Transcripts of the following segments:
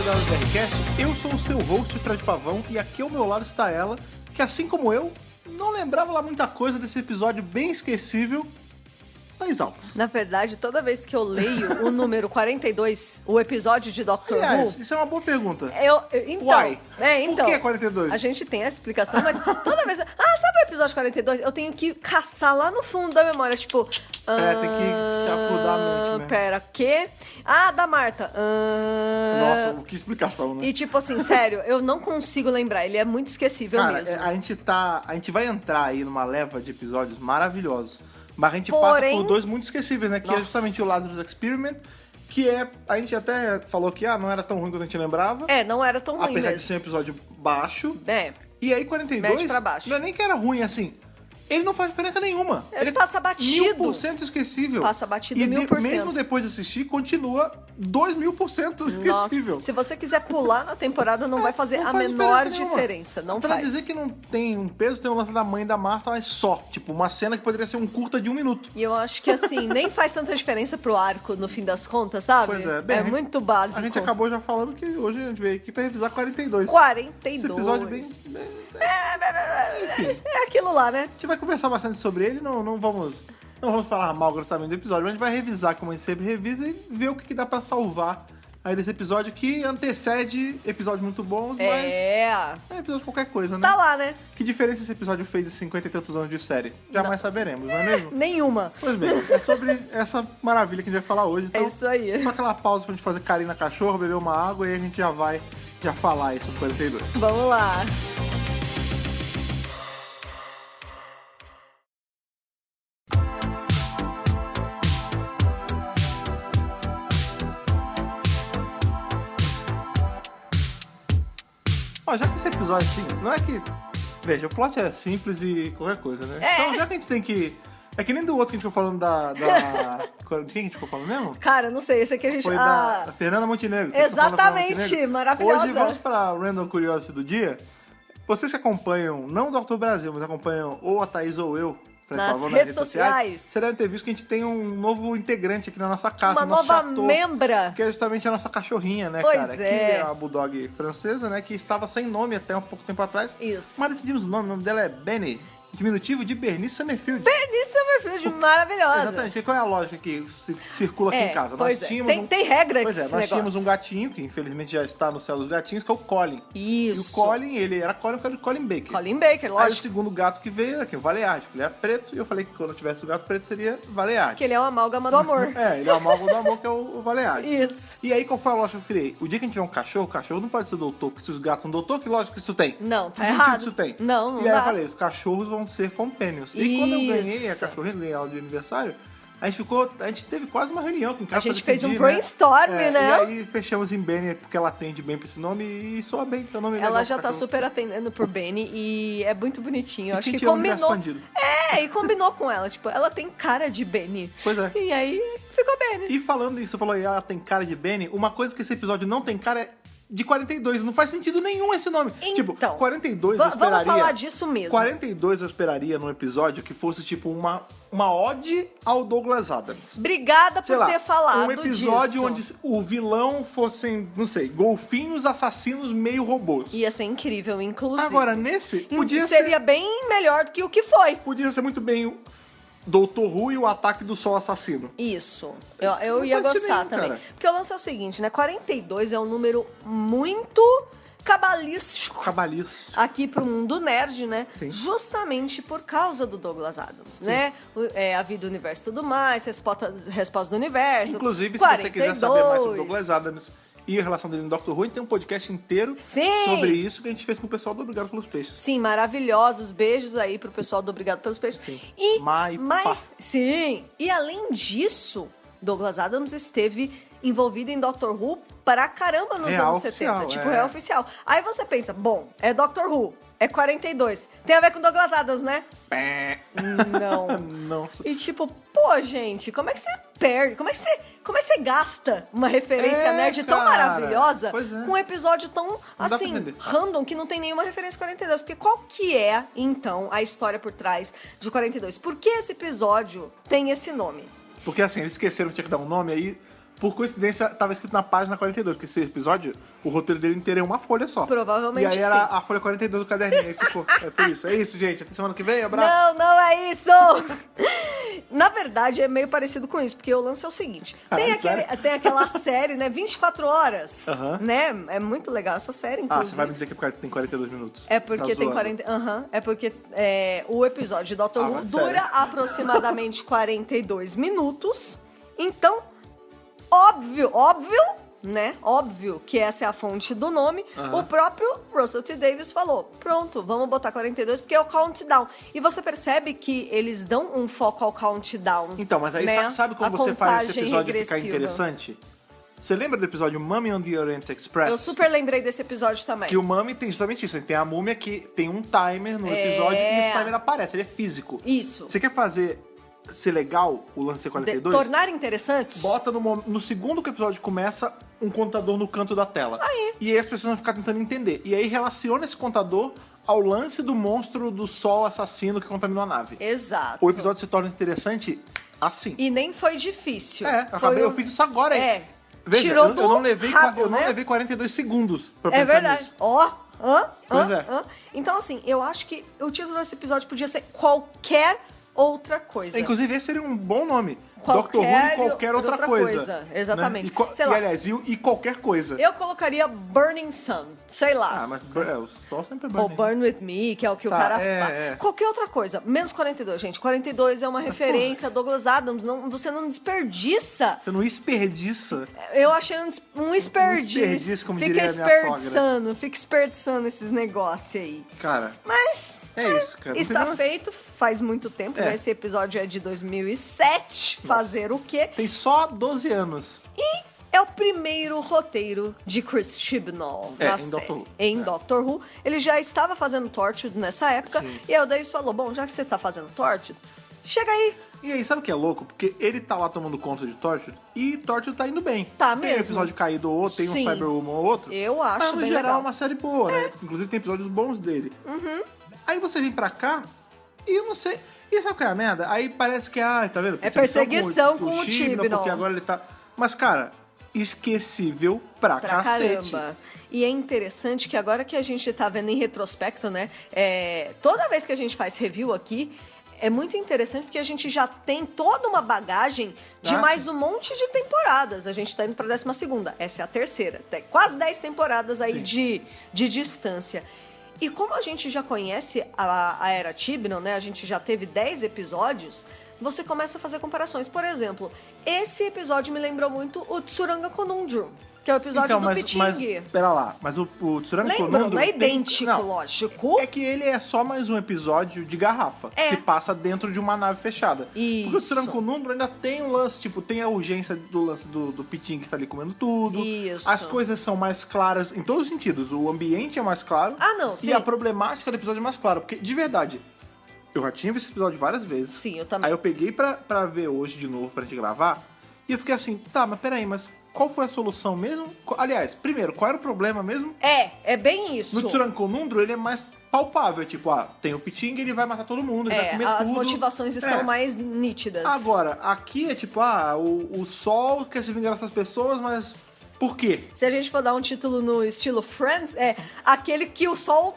DWBRcast, eu sou o seu host, Fred Pavão, e aqui ao meu lado está ela, que assim como eu, não lembrava lá muita coisa desse episódio bem esquecível, Thaís Alves. Na verdade, toda vez que eu leio o número 42, o episódio de Doctor Aliás, Who... isso é uma boa pergunta. Então, Why? Então, Por que 42? A gente tem essa explicação, mas toda vez... sabe o episódio 42? Eu tenho que caçar lá no fundo da memória, tipo... tem que chafurdar a mente, né? Pera, quê? Da Marta. Nossa, que explicação, né? E tipo assim, sério, eu não consigo lembrar, ele é muito esquecível mesmo. A gente vai entrar aí numa leva de episódios maravilhosos. Mas a gente Porém, passa por dois muito esquecíveis, né? Que nossa. É justamente o Lazarus Experiment, que a gente até falou que não era tão ruim quanto a gente lembrava. Não era tão ruim apesar mesmo. de ser um episódio baixo. E aí 42, médio pra baixo. Não é nem que era ruim, assim. Ele não faz diferença nenhuma. Ele passa batido. 1000% esquecível. Passa batido e 1000%. Mesmo depois de assistir, continua 2000% esquecível. Nossa, se você quiser pular na temporada, não vai fazer a menor diferença. Não pra faz. dizer que não tem um peso, tem o lance da mãe da Marta, mas só. Tipo, uma cena que poderia ser um curta de 1 minuto. E eu acho que, assim, nem faz tanta diferença pro arco, no fim das contas, sabe? Pois é. Bem, muito básico. A gente acabou já falando que hoje a gente veio aqui pra revisar 42. 42. Esse episódio bem... Enfim. É aquilo lá, né? A gente vai conversar bastante sobre ele, não vamos falar mal grosseiramente do episódio, mas a gente vai revisar como a gente sempre revisa e ver o que dá pra salvar aí desse episódio que antecede episódios muito bons, mas é um episódio de qualquer coisa, né? Tá lá, né? Que diferença esse episódio fez em 50 e tantos anos de série? Jamais saberemos, não é mesmo? Nenhuma. Pois bem, é sobre essa maravilha que a gente vai falar hoje. Então, é isso aí. Só aquela pausa pra gente fazer carinho na cachorro, beber uma água e a gente já vai falar aí sobre 42. Vamos lá. Já que esse episódio, assim, não é que... Veja, o plot é simples e qualquer coisa, né? Então, já que a gente tem que... É que nem do outro que a gente ficou falando de quem a gente ficou falando mesmo? Cara, não sei, esse aqui a gente... Foi da Fernanda Montenegro. Exatamente, maravilhosa. Hoje vamos para o Random Curiosity do dia. Vocês que acompanham, não o Dr. Brasil, mas acompanham ou a Thaís ou eu, nas redes sociais, você deve ter visto que a gente tem um novo integrante aqui na nossa casa. Uma nova membra. Que é justamente a nossa cachorrinha, né, pois cara? É. Que é a Bulldog francesa, né? Que estava sem nome até um pouco tempo atrás. Isso. Mas decidimos o nome dela é Benny. Diminutivo de Bernice Summerfield. Bernice Summerfield, maravilhosa. Exatamente. Qual é a lógica que circula aqui em casa? Nós tínhamos tem regra Pois é, nós tínhamos um gatinho, que infelizmente já está no céu dos gatinhos, que é o Colin. Isso. E o Colin, ele era Colin porque era o Colin Baker. Colin Baker, lógico. Aí o segundo gato que veio aqui, o Valeard, ele era preto, e eu falei que quando eu tivesse o gato preto seria Valeard. Que ele é uma amálgama do amor. Ele é uma amálgama do amor, que é o Valeard. Isso. E aí, qual foi a lógica que eu criei? O dia que a gente tiver um cachorro, o cachorro não pode ser doutor, porque se os gatos são doutor, que lógica que isso tem? Não, tá que errado. sentido isso tem? Não E aí dá. eu falei, os cachorros vão ser companions. E quando eu ganhei a cachorrinha, ganhei ela de aniversário, a gente teve quase uma reunião com o cara. A gente fez um brainstorm, né? E aí fechamos em Benny, porque ela atende bem pra esse nome e soa bem, seu nome é legal. Ela já tá super atendendo por Benny e é muito bonitinho. Acho que combinou. E combinou com ela. Tipo, ela tem cara de Benny. Pois é. E aí ficou Benny. E falando isso, você falou, ela tem cara de Benny, uma coisa que esse episódio não tem cara é de 42, não faz sentido nenhum esse nome. Então, tipo, 42 eu esperaria... Vamos falar disso mesmo. 42 eu esperaria num episódio que fosse tipo uma ode ao Douglas Adams. Obrigada por ter falado disso. Um episódio disso. onde o vilão fossem, não sei, golfinhos assassinos meio robôs. Ia ser incrível, inclusive. Agora, nesse, seria bem melhor do que o que foi. Podia ser muito bem o Doutor Who e o Ataque do Sol Assassino. Isso. Eu ia gostar nenhum, também. cara. Porque o lance é o seguinte, né? 42 é um número muito cabalístico. Aqui pro mundo nerd, né? Sim. Justamente por causa do Douglas Adams, Sim. né? A vida do universo e tudo mais, resposta do universo. Inclusive, 42. se você quiser saber mais sobre Douglas Adams e a relação dele no Doctor Who, tem um podcast inteiro sobre isso que a gente fez com o pessoal do Obrigado pelos Peixes. Sim, maravilhosos. Beijos aí pro pessoal do Obrigado pelos Peixes. Sim. Sim. E além disso, Douglas Adams esteve envolvido em Doctor Who pra caramba nos real anos 70. oficial, Tipo, real oficial. Aí você pensa, bom, é Doctor Who, é 42. Tem a ver com Douglas Adams, né? Não. Não. E tipo, pô, gente, como é que você perde? Como é que você gasta uma referência nerd tão maravilhosa com um episódio tão, assim, random, que não tem nenhuma referência 42? Porque qual que é, então, a história por trás de 42? Por que esse episódio tem esse nome? Porque assim, eles esqueceram que tinha que dar um nome aí. por coincidência, tava escrito na página 42, porque esse episódio, o roteiro dele inteiro é uma folha só. Provavelmente sim. E aí era a folha 42 do caderninho, aí ficou. É por isso. É isso, gente. Até semana que vem, abraço. Não é isso! Na verdade, é meio parecido com isso, porque o lance é o seguinte. Tem aquela série, né, 24 horas, né? É muito legal essa série, inclusive. Você vai me dizer que é porque tem 42 minutos. É porque tem 40... é porque o episódio de Dr. Who dura aproximadamente 42 minutos. Então, óbvio, né? Óbvio que essa é a fonte do nome. O próprio Russell T. Davies falou, pronto, vamos botar 42 porque é o countdown. E você percebe que eles dão um foco ao countdown. Então, mas aí né? sabe como você faz esse episódio ficar interessante? Você lembra do episódio Mummy on the Orient Express? Eu super lembrei desse episódio também. Que o Mummy tem justamente isso. Tem a múmia que tem um timer no episódio e esse timer aparece, ele é físico. Isso. Você quer fazer ser legal o lance 42? Tornar interessantes? Bota no segundo que o episódio começa, um contador no canto da tela. E aí as pessoas vão ficar tentando entender. E aí relaciona esse contador ao lance do monstro do sol assassino que contaminou a nave. Exato. O episódio se torna interessante assim. E nem foi difícil. Eu fiz isso agora. Veja, tirou eu não levei 42 segundos pra pensar verdade. nisso. Pois é. Então, assim, eu acho que o título desse episódio podia ser qualquer outra coisa. Inclusive, esse seria um bom nome. Dr. Who e qualquer outra coisa. Exatamente. Né? Sei lá. Aliás, e qualquer coisa. Eu colocaria Burning Sun, sei lá. Mas o sol sempre é burning. Ou Burn With Me, que é o que o cara faz. Qualquer outra coisa. Menos 42, gente. 42 é uma referência a Douglas Adams. Você não desperdiça. Você não desperdiça. Eu achei um desperdício. Desperdício, como diria a minha sogra. Fica desperdiçando esses negócios aí. Cara... Mas... É isso, cara. Está feito, faz muito tempo, né? Esse episódio é de 2007. Nossa. Fazer o quê? Tem só 12 anos. E é o primeiro roteiro de Chris Chibnall na série. Doctor Who. Em Doctor Who. Ele já estava fazendo Torchwood nessa época. Sim. E aí o Davis falou, bom, já que você está fazendo Torchwood, chega aí. E aí, sabe o que é louco? Porque ele tá lá tomando conta de Torchwood e Torchwood tá indo bem. Tá mesmo. Tem episódio caído ou outro, tem um Cyberwoman ou outro. Eu acho mas, no bem geral, legal. É uma série boa, né? Inclusive tem episódios bons dele. Aí você vem pra cá e eu não sei... E sabe qual é a merda? Aí parece que, tá vendo? É perseguição com o Chibnall. Porque agora ele tá... Mas, cara, esquecível pra cacete. Caramba. E é interessante que agora que a gente tá vendo em retrospecto, né? Toda vez que a gente faz review aqui, é muito interessante porque a gente já tem toda uma bagagem de mais um monte de temporadas. A gente tá indo pra 12ª. Essa é a terceira. Tem quase 10 temporadas aí de distância. E como a gente já conhece a Era Chibnall, né? A gente já teve 10 episódios, você começa a fazer comparações. Por exemplo, esse episódio me lembrou muito o Tsuranga Conundrum, que é o episódio do Piching. Mas, pera lá, mas o Tsuranga Conundrum... Não é idêntico, lógico. É que ele é só mais um episódio de garrafa, que se passa dentro de uma nave fechada. Isso. Porque o Tsuranga Conundrum ainda tem um lance, tipo, tem a urgência do lance do Piching que está ali comendo tudo. Isso. As coisas são mais claras em todos os sentidos. O ambiente é mais claro. Sim. E a problemática do episódio é mais clara. Porque, de verdade, eu já tinha visto esse episódio várias vezes. Sim, eu também. Aí eu peguei pra ver hoje de novo, pra gente gravar, e eu fiquei assim, mas peraí, mas qual foi a solução mesmo? Aliás, primeiro, qual era o problema mesmo? É bem isso. No Tsuranga Conundrum, ele é mais palpável, tipo, tem o Piching, ele vai matar todo mundo, ele vai comer tudo. As motivações estão mais nítidas. Agora, aqui é tipo, o Sol quer se vingar dessas pessoas, mas por quê? Se a gente for dar um título no estilo Friends, é aquele que o Sol...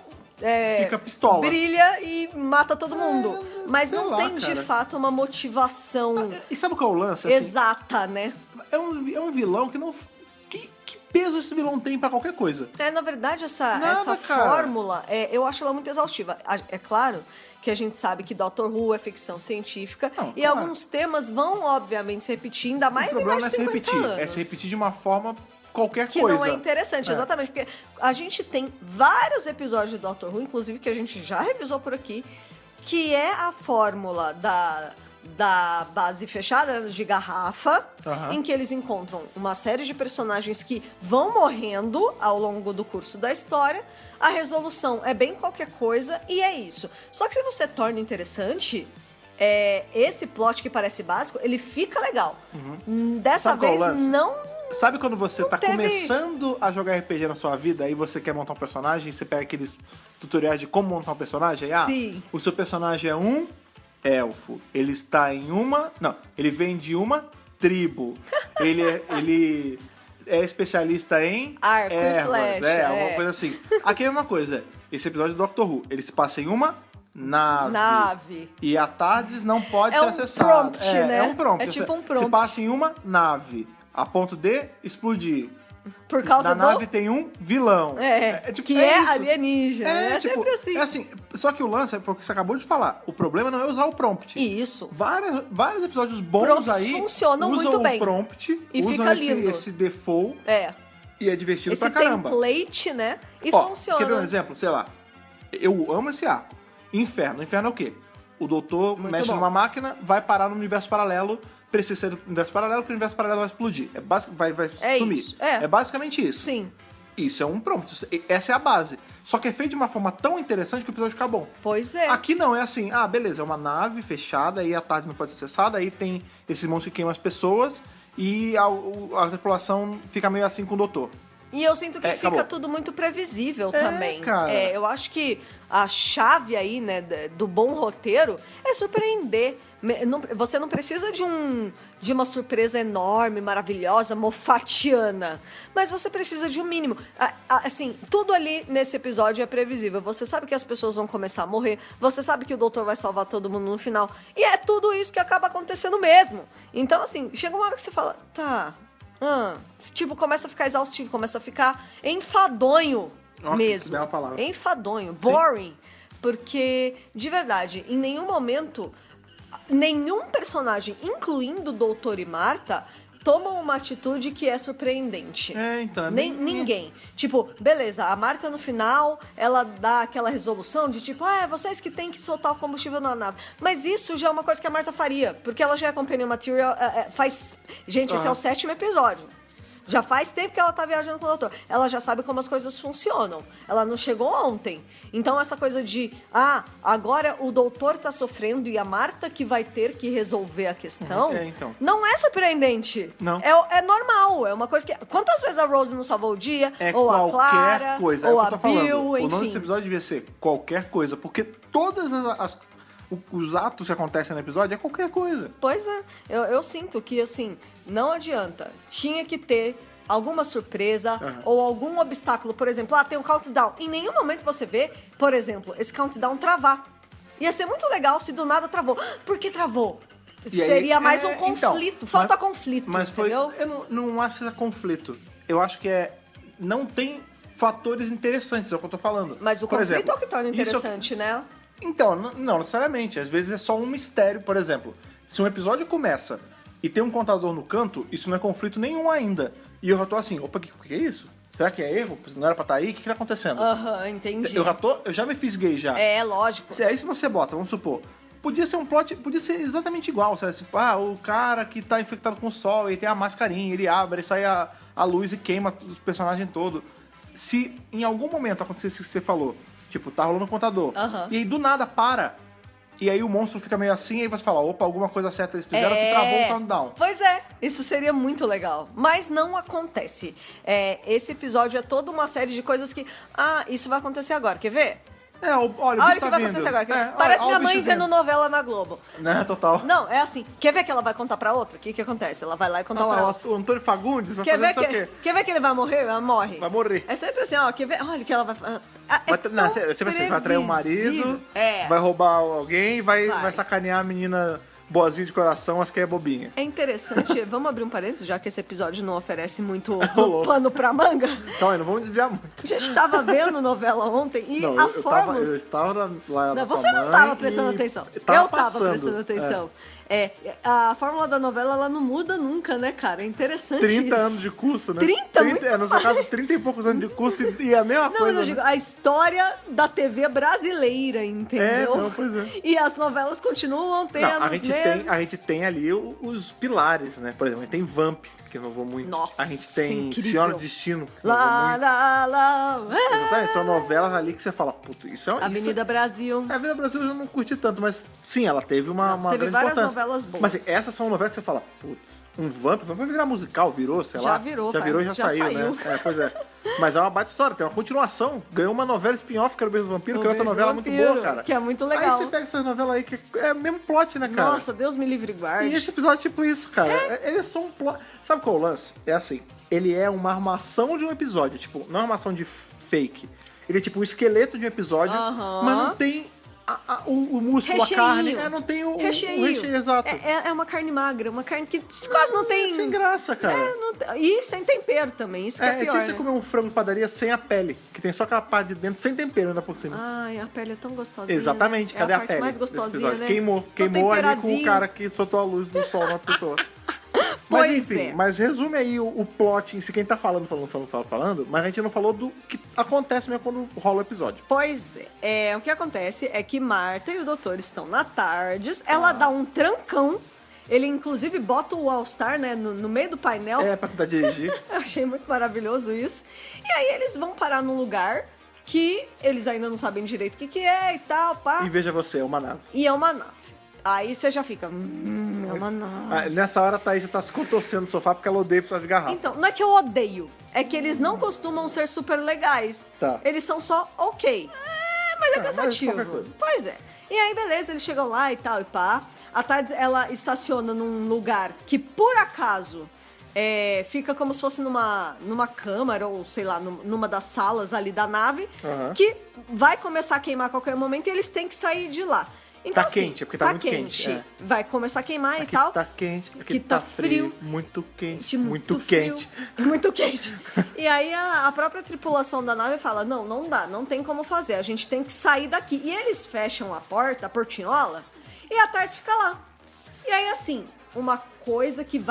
fica pistola. Brilha e mata todo mundo. Mas não tem, cara, de fato, uma motivação... E sabe qual é o lance? Exata, né? É um vilão que não... Que peso esse vilão tem pra qualquer coisa? Na verdade, essa fórmula, eu acho ela muito exaustiva. É claro que a gente sabe que Doctor Who é ficção científica e alguns temas vão, obviamente, se repetir, ainda mais em mais de 50 anos. É se repetir de uma forma... qualquer que coisa. Que não é interessante, exatamente. Porque a gente tem vários episódios de Doctor Who, inclusive que a gente já revisou por aqui, que é a fórmula da base fechada de garrafa, em que eles encontram uma série de personagens que vão morrendo ao longo do curso da história. A resolução é bem qualquer coisa e é isso. Só que se você torna interessante... esse plot que parece básico, ele fica legal. Dessa vez, não... Sabe quando você tá começando a jogar RPG na sua vida e você quer montar um personagem, você pega aqueles tutoriais de como montar um personagem? Sim. O seu personagem é um elfo. Ele está em uma... Não, ele vem de uma tribo. Ele é especialista em arco e flecha. Alguma coisa assim. Aqui é a mesma coisa. Esse episódio do Doctor Who, ele se passa em uma nave. E a TARDIS não pode ser acessada. Prompt, né? É um prompt. É tipo um prompt. Se passa em uma nave, a ponto de explodir. Por causa Na nave tem um vilão. Que é alienígena. É tipo, sempre assim. É assim. Só que o lance é porque você acabou de falar. O problema não é usar o prompt. Isso. Vários episódios bons Prompts aí funcionam usam muito bem. o prompt, e usam fica lindo. esse default. E é divertido esse pra caramba. Esse template, né? E funciona. Quer ver um exemplo? Sei lá. Eu amo esse arco. Inferno. Inferno é o quê? O doutor mexe numa máquina, vai parar no universo paralelo, precisa ser do universo paralelo, porque o universo paralelo vai explodir. Vai sumir. Isso. É basicamente isso. Sim. Isso é um prompt. Essa é a base. Só que é feito de uma forma tão interessante que o episódio fica bom. Pois é. Aqui não, é assim, beleza, é uma nave fechada, aí a tarde não pode ser acessada, aí tem esse monstro que queima as pessoas e a tripulação fica meio assim com o doutor. E eu sinto que fica tudo muito previsível também. Cara. Eu acho que a chave aí, né, do bom roteiro é surpreender. Você não precisa de uma surpresa enorme, maravilhosa, moffatiana. Mas você precisa de um mínimo. Assim, tudo ali nesse episódio é previsível. Você sabe que as pessoas vão começar a morrer. Você sabe que o doutor vai salvar todo mundo no final. E é tudo isso que acaba acontecendo mesmo. Então, assim, chega uma hora que você fala, tipo, começa a ficar exaustivo, começa a ficar enfadonho mesmo. Que bela palavra. Enfadonho, boring. Sim. Porque, de verdade, em nenhum momento, nenhum personagem, incluindo o Doutor e Marta, tomam uma atitude que é surpreendente. Então. Ninguém. Tipo, beleza, a Marta no final, ela dá aquela resolução de tipo, vocês que têm que soltar o combustível na nave. Mas isso já é uma coisa que a Marta faria, porque ela já é companion material, faz... Gente, esse é o 7º episódio. Já faz tempo que ela tá viajando com o doutor. Ela já sabe como as coisas funcionam. Ela não chegou ontem. Então essa coisa de, agora o doutor tá sofrendo e a Marta que vai ter que resolver a questão, não é surpreendente. Não. É normal. É uma coisa que... Quantas vezes a Rose não salvou o dia? Ou a Clara, coisa. ou a Bill, enfim. O nome desse episódio devia ser qualquer coisa, porque todas os atos que acontecem no episódio é qualquer coisa. Pois é. Eu sinto que, assim, não adianta. Tinha que ter alguma surpresa ou algum obstáculo. Por exemplo, tem um countdown. Em nenhum momento você vê, por exemplo, esse countdown travar. Ia ser muito legal se do nada travou. Por que travou? Seria mais um conflito. Falta conflito, entendeu? Eu não acho que é conflito. Eu acho que não tem fatores interessantes, é o que eu tô falando. Mas o conflito é o que torna interessante, né? Então, não necessariamente. Às vezes é só um mistério. Por exemplo, se um episódio começa e tem um contador no canto, isso não é conflito nenhum ainda. E eu já tô assim, opa, o que é isso? Será que é erro? Não era pra estar aí? O que tá acontecendo? Entendi. Eu já me fiz gay já. Lógico. Aí se você bota, vamos supor, podia ser um plot, podia ser exatamente igual. Sabe? Tipo, o cara que tá infectado com o sol, ele tem a mascarinha, ele abre, sai a luz e queima os personagens todos. Se em algum momento acontecesse o que você falou, tipo, tá rolando um contador. E aí, do nada, para. E aí o monstro fica meio assim, e aí você fala, opa, alguma coisa certa eles fizeram que travou o countdown. Pois é, isso seria muito legal. Mas não acontece. Esse episódio é toda uma série de coisas que... isso vai acontecer agora, quer ver? Olha o que vai acontecer agora. Parece minha mãe vendo novela na Globo. Né, total. Não, é assim. Quer ver que ela vai contar pra outra? O que acontece? Ela vai lá e conta pra outra. O Antônio Fagundes vai fazer isso aqui. Quer ver que ele vai morrer? Ela morre. Vai morrer. É sempre assim, quer ver? Olha o que ela vai... Você vai atrair o marido, vai roubar alguém, vai sacanear a menina boazinha de coração, acho que é bobinha. É interessante, vamos abrir um parênteses, já que esse episódio não oferece muito pano pra manga. Então, não vamos desviar muito. A gente tava vendo novela ontem e a fórmula... Eu estava lá na Você não tava prestando atenção. Eu tava prestando atenção. A fórmula da novela, ela não muda nunca, né, cara? É interessante 30 anos de curso, né? 30 no seu caso, 30 e poucos anos de curso e a mesma coisa. Não, mas eu digo, a história da TV brasileira, entendeu? Pois é. E as novelas continuam tendo a gente tem ali os pilares, né? Por exemplo, a gente tem Vamp, que inovou muito. Nossa, a gente tem incrível. Senhora do Destino, que inovou muito. Exatamente, são novelas ali que você fala, puta, isso é... Avenida Brasil. A Avenida Brasil eu já não curti tanto, mas sim, ela teve uma grande várias importância. Novelas boas. Mas assim, essas são novelas que você fala, putz, Vamp vai virar musical, virou, sei lá. Já virou, e já saiu, né? Pois é. Mas é uma baita história, tem uma continuação. Ganhou uma novela spin-off, que era o Beijo do Vampiro, que é outra novela muito boa, cara. Que é muito legal. Aí você pega essas novelas aí, que é o mesmo plot, né, cara? Nossa, Deus me livre e guarde. E esse episódio é tipo isso, cara. Ele é só um plot. Sabe qual é o lance? É assim, ele é uma armação de um episódio, tipo, não é uma armação de fake. Ele é tipo um esqueleto de um episódio, mas não tem o músculo, Recheinho. a carne, não tem o recheio, exato. É uma carne magra, uma carne que quase não tem... Sem graça, cara. E sem tempero também, isso que é pior, tipo você comer um frango de padaria sem a pele, que tem só aquela parte de dentro, sem tempero ainda por cima. Ai, a pele é tão gostosinha. Exatamente, né? cadê a a parte pele? mais gostosinha, né? Queimou ali com o cara que soltou a luz do sol na pessoa. Mas enfim, mas resume aí o plot em si, quem tá falando, mas a gente não falou do que acontece mesmo quando rola o episódio. Pois é, o que acontece é que Marta e o doutor estão na TARDIS, ela dá um trancão, ele inclusive bota o All-Star, né, no meio do painel. Pra tentar dirigir. Eu achei muito maravilhoso isso. E aí eles vão parar num lugar que eles ainda não sabem direito o que é e tal, pá. E veja você, é uma nave. E é uma nave. Aí você já fica, é uma nave. Nessa hora a Thaís já tá se contorcendo no sofá porque ela odeia episódio de garrafa. Então, não é que eu odeio, é que eles não costumam ser super legais. Tá. Eles são só ok. Mas é cansativo. Pois é. E aí, beleza, eles chegam lá e tal, e pá. A TARDIS, ela estaciona num lugar que, por acaso, fica como se fosse numa câmara, ou sei lá, numa das salas ali da nave, que vai começar a queimar a qualquer momento e eles têm que sair de lá. Então, tá quente, é porque tá muito quente. Vai começar a queimar aqui e tal. Tá quente, aqui tá frio. Muito quente. Muito quente. Muito quente. E aí a própria tripulação da nave fala, não dá, não tem como fazer, a gente tem que sair daqui. E eles fecham a porta, a portinhola, e a TARDIS fica lá. E aí, assim, uma coisa que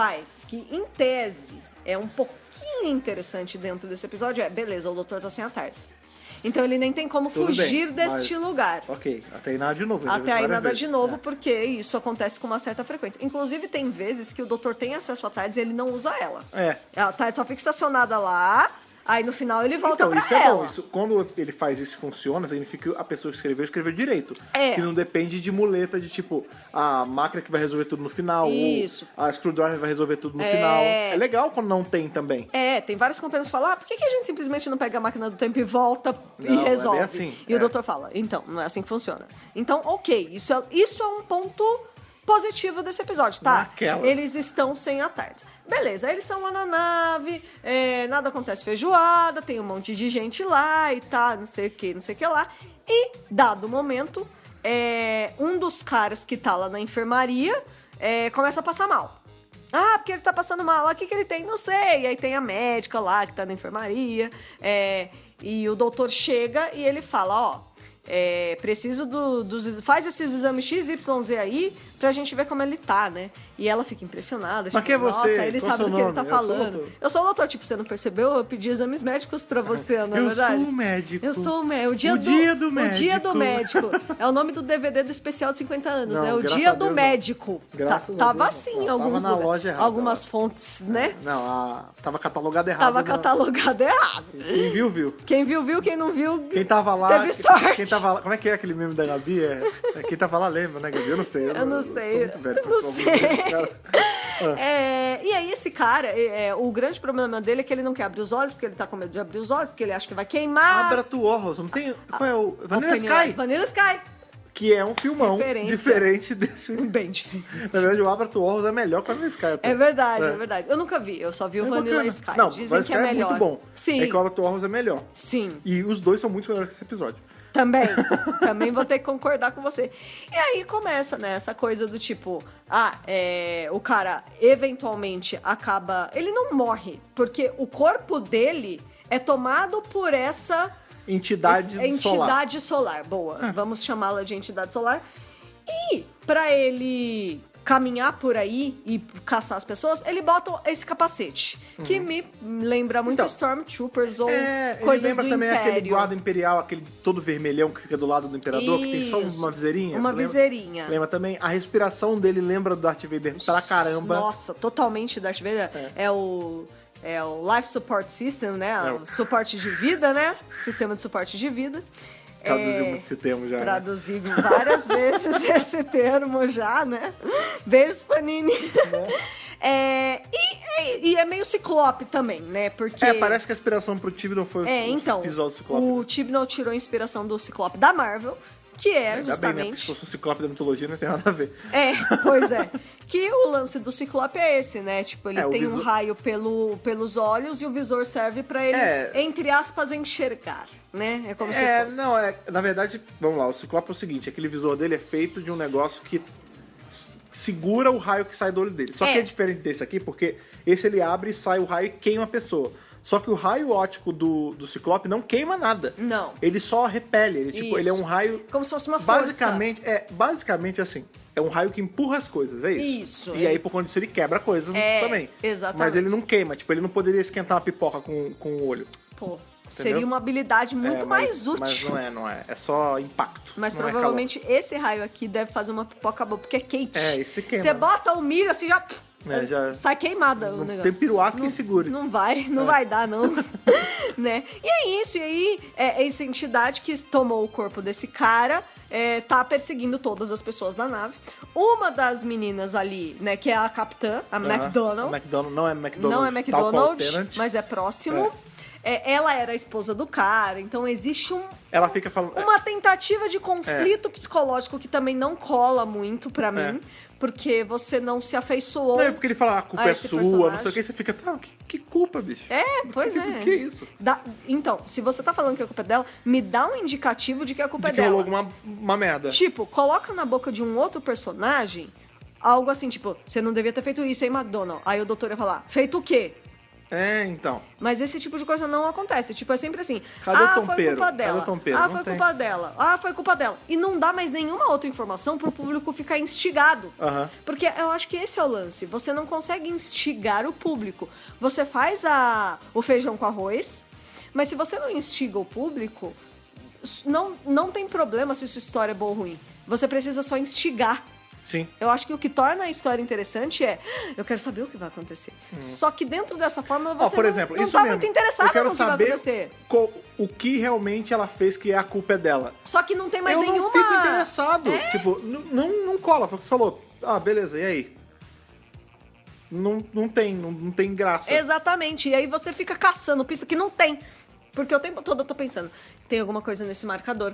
em tese, é um pouquinho interessante dentro desse episódio beleza, o doutor tá sem a TARDIS. Então ele nem tem como fugir deste lugar. Ok, até aí nada de novo. Até aí nada de novo, porque isso acontece com uma certa frequência. Inclusive, tem vezes que o doutor tem acesso à TARDIS e ele não usa ela. A TARDIS só fica estacionada lá, aí no final ele volta pra isso ela. É bom. Quando ele faz isso e funciona, significa que a pessoa que escreveu direito. Que não depende de muleta de tipo, a máquina que vai resolver tudo no final, isso. ou a screwdriver vai resolver tudo no final. É legal quando não tem também. Tem vários companheiros que falam, por que a gente simplesmente não pega a máquina do tempo e volta e resolve? É assim. E o doutor fala, então, não é assim que funciona. Então, ok, isso é um ponto positivo desse episódio, tá? Eles estão sem a TARDIS. Beleza, eles estão lá na nave, nada acontece feijoada, tem um monte de gente lá e tá, não sei o que lá. E, dado o momento, um dos caras que tá lá na enfermaria começa a passar mal. Porque ele tá passando mal. O que ele tem? Não sei. E aí tem a médica lá que tá na enfermaria. E o doutor chega e ele fala, preciso faz esses exames XYZ aí pra gente ver como ele tá, né? E ela fica impressionada. Mas que é você? Nossa, ele sabe do que ele tá falando. Eu sou o doutor, tipo, você não percebeu? Eu pedi exames médicos pra você, não é verdade? Eu sou o médico. Eu sou o médico. O dia do médico. O dia do médico. É o nome do DVD do especial de 50 anos, né? O dia do médico. Tava assim em alguns lugares. Algumas fontes, né? Não, tava catalogado errado. Tava catalogado errado. Quem viu, viu. Quem viu, quem não viu, quem tava lá, teve sorte. Quem tava lá, como é que é aquele meme da Gabi? Quem tava lá lembra, né, Gabi? Eu não sei. Eu não sei. Muito velho, não sei. E aí esse cara, o grande problema dele é que ele não quer abrir os olhos, porque ele tá com medo de abrir os olhos, porque ele acha que vai queimar. Abra tu Orros, não tem... Qual é o... Vanilla Sky? Vanilla Sky. Que é um filmão diferente desse... Bem diferente. Na verdade, o Abra tu Orros é melhor que o Vanilla Sky. Até. É verdade. Eu nunca vi, eu só vi o Vanilla Sky. Não, dizem que é melhor. É muito bom. Sim. É que o Abra tu Orros é melhor. Sim. E os dois são muito melhores que esse episódio. Também vou ter que concordar com você. E aí começa, né, essa coisa do tipo, o cara eventualmente acaba... Ele não morre, porque o corpo dele é tomado por essa... Entidade solar. Boa, vamos chamá-la de entidade solar. E pra ele caminhar por aí e caçar as pessoas, ele bota esse capacete, que me lembra muito Stormtroopers ou coisas do Império. Lembra também aquele guarda imperial, aquele todo vermelhão que fica do lado do Imperador, que tem só uma viseirinha. Uma viseirinha. Lembra também? A respiração dele lembra do Darth Vader pra caramba. Nossa, totalmente Darth Vader. É o Life Support System, né? O suporte de vida, né? Sistema de suporte de vida. Traduzimos esse termo já. Traduzi várias vezes esse termo já, né? Beijos, Panini. E E é meio Ciclope também, né? Porque... parece que a inspiração pro Tibnall foi então, o visual do Ciclope. O Tibnall tirou a inspiração do Ciclope da Marvel, que é justamente... Bem, né? Porque se fosse o Ciclope da mitologia, não tem nada a ver. Pois é. Que o lance do Ciclope é esse, né? Tipo, ele tem um raio pelos olhos e o visor serve pra ele, entre aspas, enxergar, né? É como se fosse. Na verdade, vamos lá, o Ciclope é o seguinte, aquele visor dele é feito de um negócio que segura o raio que sai do olho dele. Só que é diferente desse aqui, porque esse ele abre e sai o raio e queima a pessoa. Só que o raio óptico do Ciclope não queima nada. Não. Ele só repele. Ele é um raio... Como se fosse uma força. Basicamente assim, é um raio que empurra as coisas, é isso? Isso. E aí, por conta disso, ele quebra coisas também. Exatamente. Mas ele não queima. Tipo, ele não poderia esquentar uma pipoca com o olho. Pô, seria uma habilidade muito mais útil. Mas não é. É só impacto. Mas provavelmente esse raio aqui deve fazer uma pipoca boa, porque é quente. Esse queima. Você bota o milho assim, já sai queimada o negócio. Tem piruaca que segure. Não vai dar, não. Né? E é isso. E aí, essa entidade que tomou o corpo desse cara tá perseguindo todas as pessoas da nave. Uma das meninas ali, né, que é a capitã, a McDonald. Não é McDonald. Não é McDonald, mas é próximo. Ela era a esposa do cara, então existe ela fica falando, uma tentativa de conflito psicológico que também não cola muito pra mim. Porque você não se afeiçoou. Não, é porque ele fala, a culpa é sua, personagem. não sei o que, você fica, que culpa, bicho? Pois é. Que é isso? Então, se você tá falando que a culpa é dela, me dá um indicativo de que a culpa é dela. De que rolou uma merda. Tipo, coloca na boca de um outro personagem algo assim, tipo, você não devia ter feito isso, hein, McDonald? Aí o doutor ia falar, feito o quê? Então. Mas esse tipo de coisa não acontece. Tipo, é sempre assim. Cadê o foi culpa dela. Foi culpa dela. Foi culpa dela. E não dá mais nenhuma outra informação pro público ficar instigado. Porque eu acho que esse é o lance. Você não consegue instigar o público. Você faz o feijão com arroz, mas se você não instiga o público, não tem problema se sua história é boa ou ruim. Você precisa só instigar. Sim. Eu acho que o que torna a história interessante eu quero saber o que vai acontecer. Só que dentro dessa forma você por exemplo, não tá muito interessado no que vai acontecer. O que realmente ela fez que a culpa é dela. Só que não tem mais nenhuma... Eu não fico interessado. Tipo, não cola. Foi o que você falou. Beleza, e aí? Não tem graça. Exatamente. E aí você fica caçando pista que não tem. Porque o tempo todo eu tô pensando, tem alguma coisa nesse marcador?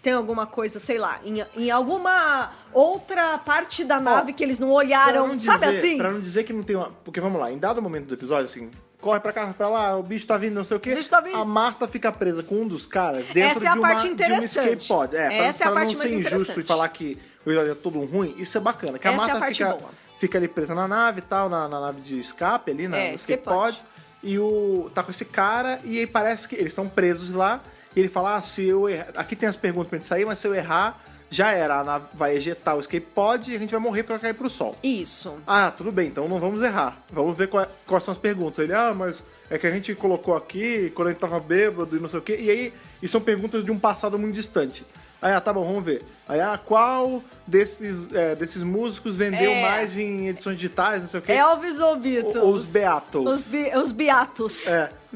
Tem alguma coisa, sei lá, em alguma outra parte da nave que eles não olharam, sabe assim? Pra não dizer que não tem uma... Porque, vamos lá, em dado momento do episódio, assim, corre pra cá, corre pra lá, o bicho tá vindo, não sei o quê. A Marta fica presa com um dos caras dentro de uma escape pod. Essa é a parte mais interessante. Pra não ser injusto e falar que o episódio é todo ruim, isso é bacana. Que a Marta fica ali presa na nave e tal, na nave de escape ali, no escape pod. E tá com esse cara, e aí parece que eles estão presos lá. E ele fala, se eu errar... Aqui tem as perguntas pra gente sair, mas se eu errar, já era. A nave vai ejetar o escape pod e a gente vai morrer porque vai cair pro sol. Isso. Tudo bem, então não vamos errar. Vamos ver quais são as perguntas. Ele, mas é que a gente colocou aqui quando a gente tava bêbado e não sei o quê. E aí, e são perguntas de um passado muito distante. Aí, tá bom, vamos ver. Aí, qual desses músicos vendeu mais em edições digitais, não sei o quê? Elvis ou Beatles? Os Beatles. Os Beatos.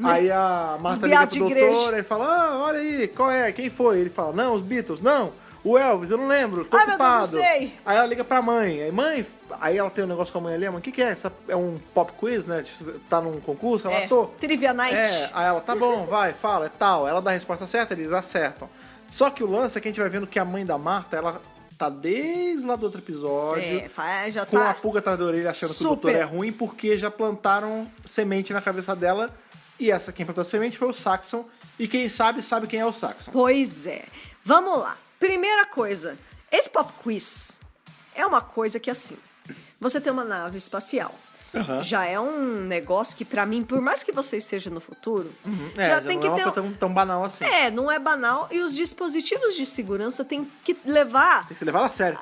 Aí a Marta liga pro doutor e fala, olha aí, qual é? Quem foi? Ele fala, não, os Beatles. Não, o Elvis, eu não lembro, tô ocupado. Meu Deus, não sei. Aí ela liga pra mãe. Aí ela tem um negócio com a mãe ali, o que é? É um pop quiz, né? Tá num concurso? Ela, tô. Trivia Night. Aí ela, tá bom, vai, fala, é tal. Ela dá a resposta certa, eles acertam. Só que o lance é que a gente vai vendo que a mãe da Marta, ela tá desde lá do outro episódio, já com a pulga atrás da orelha achando que o doutor é ruim, porque já plantaram semente na cabeça dela, e quem plantou a semente foi o Saxon, e quem sabe quem é o Saxon. Pois é. Vamos lá. Primeira coisa, esse pop quiz é uma coisa que, assim, você tem uma nave espacial. Já é um negócio que, pra mim, por mais que você esteja no futuro, já tem que ter... Não é tão banal assim. Não é banal. E os dispositivos de segurança tem que levar... Tem que ser levado a sério.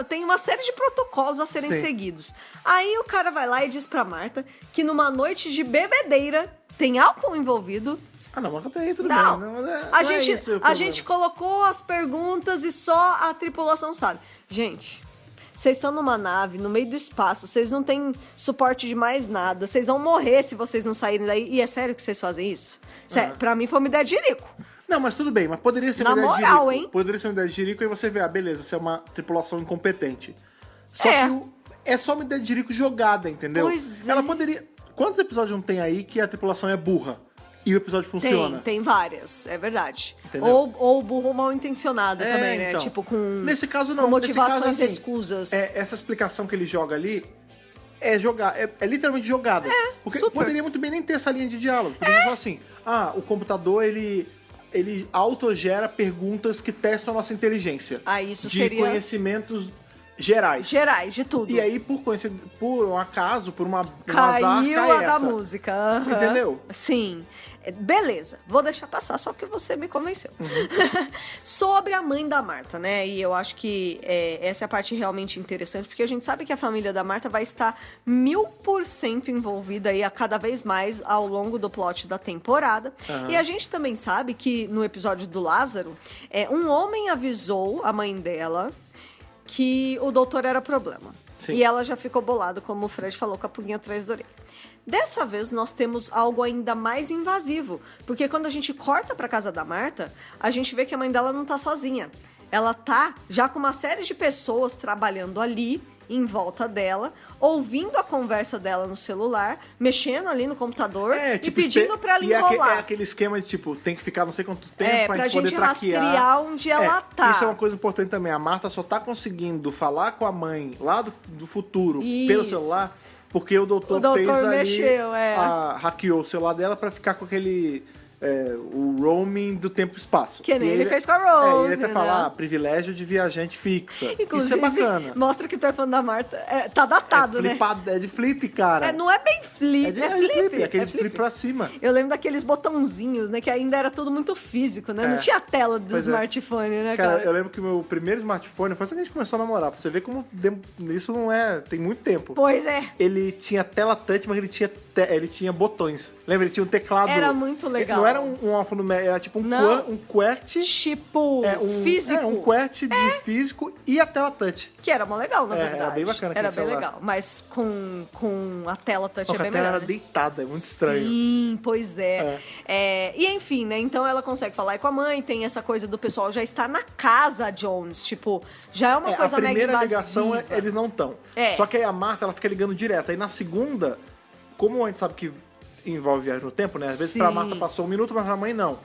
Tem uma série de protocolos a serem seguidos. Aí o cara vai lá e diz pra Marta que numa noite de bebedeira tem álcool envolvido. Não, mas até aí tudo bem. A gente colocou as perguntas e só a tripulação sabe. Gente... Vocês estão numa nave, no meio do espaço, vocês não têm suporte de mais nada, vocês vão morrer se vocês não saírem daí. E é sério que vocês fazem isso? Pra mim foi uma ideia de Jerico. Não, mas tudo bem, mas poderia ser uma ideia de Jerico. Poderia ser uma ideia de Jerico e você vê, beleza, você é uma tripulação incompetente. Só que é só uma ideia de Jerico jogada, entendeu? Pois é. Ela poderia... Quantos episódios não tem aí que a tripulação é burra? E o episódio funciona? Tem várias, é verdade. Ou burro mal intencionado também, né? Então, tipo, com... Nesse caso, não. Com motivações caso, assim, escusas. Essa explicação que ele joga ali é jogar, é literalmente jogada. Porque super. Poderia muito bem nem ter essa linha de diálogo. Poderia falar assim, o computador, ele autogera perguntas que testam a nossa inteligência. Isso de seria... conhecimentos gerais. Gerais, de tudo. E aí, por um acaso, por um azar, caiu cai a essa. da música. Uhum. Entendeu? Sim. Beleza. Vou deixar passar só porque você me convenceu. Sobre a mãe da Marta, né? E eu acho que essa é a parte realmente interessante, porque a gente sabe que a família da Marta vai estar 1000% envolvida aí a cada vez mais ao longo do plot da temporada. E a gente também sabe que no episódio do Lázaro, um homem avisou a mãe dela que o doutor era problema. Sim. E ela já ficou bolada, como o Fred falou, com a pulguinha atrás da orelha. Dessa vez, nós temos algo ainda mais invasivo. Porque quando a gente corta pra casa da Marta, a gente vê que a mãe dela não tá sozinha. Ela tá já com uma série de pessoas trabalhando ali, em volta dela, ouvindo a conversa dela no celular, mexendo ali no computador e pedindo pra ela enrolar. É aquele esquema de, tipo, tem que ficar não sei quanto tempo pra gente poder traquear. rastrear onde ela tá. Isso é uma coisa importante também. A Marta só tá conseguindo falar com a mãe lá do futuro pelo celular porque o doutor fez mexeu, hackeou o celular dela pra ficar com aquele... o roaming do tempo e espaço. Que nem ele fez com a Rose, ele até fala, privilégio de viajante fixa. Inclusive, isso é bacana. Mostra que tu é fã da Marta. Tá datado, né? É de flip, cara. Não é bem flip, é flip. É aquele de flip pra cima. Eu lembro daqueles botãozinhos, né? Que ainda era tudo muito físico, né? Não tinha a tela do smartphone, né, cara? Eu lembro que o meu primeiro smartphone foi assim que a gente começou a namorar. Pra você ver como isso não tem muito tempo. Pois é. Ele tinha tela touch, mas ele tinha botões. Lembra? Ele tinha um teclado. Era muito legal. Não era um alfanumérico, era tipo um QWERTY. Tipo, físico. Um QWERTY de físico e a tela touch. Que era mó legal, na verdade. Era bem bacana. Era bem legal, mas com a tela touch é bem melhor. A tela era né? deitada, é muito estranho. Sim, pois é. E enfim, né? Então ela consegue falar com a mãe, tem essa coisa do pessoal já estar na casa Jones, tipo, já é uma coisa mega invasiva. A primeira ligação eles não estão. Só que aí a Marta, ela fica ligando direto. Aí na segunda, como a gente sabe que envolve viagem no tempo, né? Às vezes pra Marta passou 1 minuto, mas pra mãe não.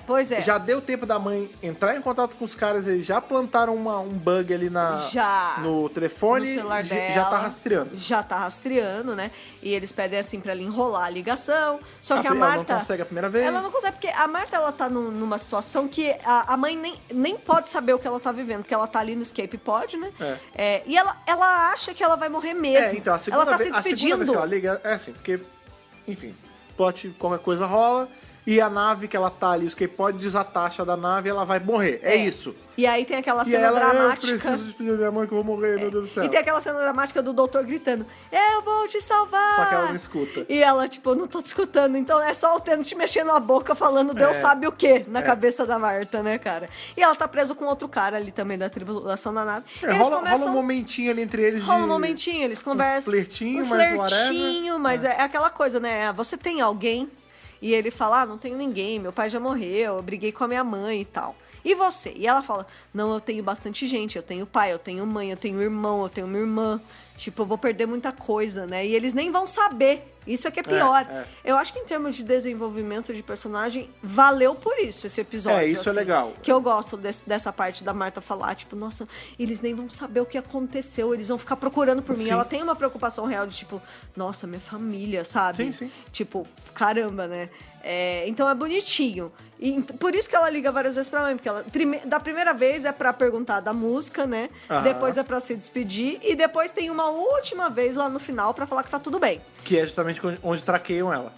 Pois é. Já deu tempo da mãe entrar em contato com os caras, eles já plantaram um bug ali no telefone, no celular dela, já tá rastreando. Já tá rastreando, né? E eles pedem assim pra ela enrolar a ligação. Só que a Marta... Ela não consegue a primeira vez. Ela não consegue, porque a Marta, ela tá numa situação que a mãe nem pode saber o que ela tá vivendo, porque ela tá ali no escape pod, né? E ela acha que ela vai morrer mesmo. Então, ela tá se despedindo. A segunda vez que ela liga, assim, porque, enfim... qualquer coisa rola, e a nave que ela tá ali, o escape pod desatacha da nave e ela vai morrer. É isso. E aí tem aquela cena dramática. Eu preciso despedir da minha mãe que eu vou morrer, meu Deus do céu. E tem aquela cena dramática do doutor gritando, eu vou te salvar! Só que ela não escuta. E ela, tipo, não tô te escutando. Então é só o Thanos mexendo a boca falando Deus sabe o quê na cabeça da Marta, né, cara? E ela tá presa com outro cara ali também da tripulação da nave. Rola um momentinho ali entre eles. Rola um momentinho, eles conversam. Um flertinho, mas é aquela coisa, né? Você tem alguém? E ele fala, não tenho ninguém, meu pai já morreu, eu briguei com a minha mãe e tal. E você? E ela fala, não, eu tenho bastante gente, eu tenho pai, eu tenho mãe, eu tenho irmão, eu tenho uma irmã. Tipo, eu vou perder muita coisa, né? E eles nem vão saber. Isso é que é pior. Eu acho que em termos de desenvolvimento de personagem, valeu por isso esse episódio. Isso assim, é legal. Que eu gosto dessa parte da Marta falar, tipo, nossa, eles nem vão saber o que aconteceu, eles vão ficar procurando por mim. Ela tem uma preocupação real de, tipo, nossa, minha família, sabe? Sim. Tipo, caramba, né? Então é bonitinho. E por isso que ela liga várias vezes pra mãe, porque ela, da primeira vez é pra perguntar da música, né? Depois é pra se despedir, e depois tem uma última vez lá no final pra falar que tá tudo bem. Que é justamente onde traqueiam ela.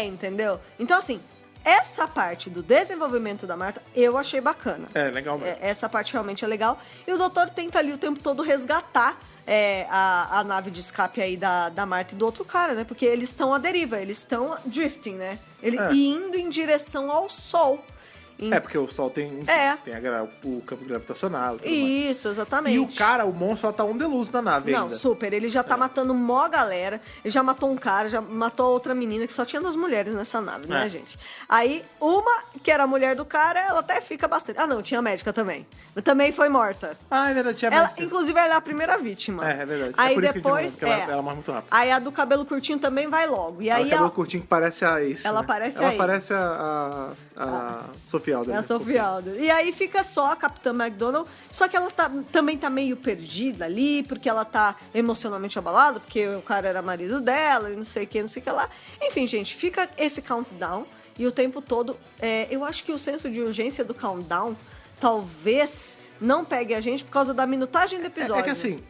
Entendeu? Então, assim, essa parte do desenvolvimento da Marta, eu achei bacana. Legal mesmo. Essa parte realmente é legal. E o doutor tenta ali o tempo todo resgatar a nave de escape aí da Marta e do outro cara, né? Porque eles estão à deriva, eles estão drifting, né? Indo em direção ao Sol. Porque o Sol tem o campo gravitacional. Isso, exatamente. E o cara, o monstro, ela tá on the loose na nave ainda. Não, super. Ele já tá matando mó galera. Ele já matou um cara, já matou outra menina, que só tinha 2 mulheres nessa nave, né, gente? Aí, uma, que era a mulher do cara, ela até fica bastante... Ah, não, tinha a médica também. Também foi morta. Ah, é verdade, tinha a médica. Inclusive, ela é a primeira vítima. É verdade. Aí por depois... isso que ela morre muito rápido. Aí a do cabelo curtinho também vai logo. E aí o cabelo curtinho que parece a Ace. Ela parece a Ace. Ela parece a Sophie Alder. É a Sophie Alder. E aí fica só a Capitã McDonald, só que ela também tá meio perdida ali, porque ela tá emocionalmente abalada, porque o cara era marido dela, e não sei o que lá. Enfim, gente, fica esse countdown, e o tempo todo, eu acho que o senso de urgência do countdown talvez não pegue a gente por causa da minutagem do episódio. É que assim,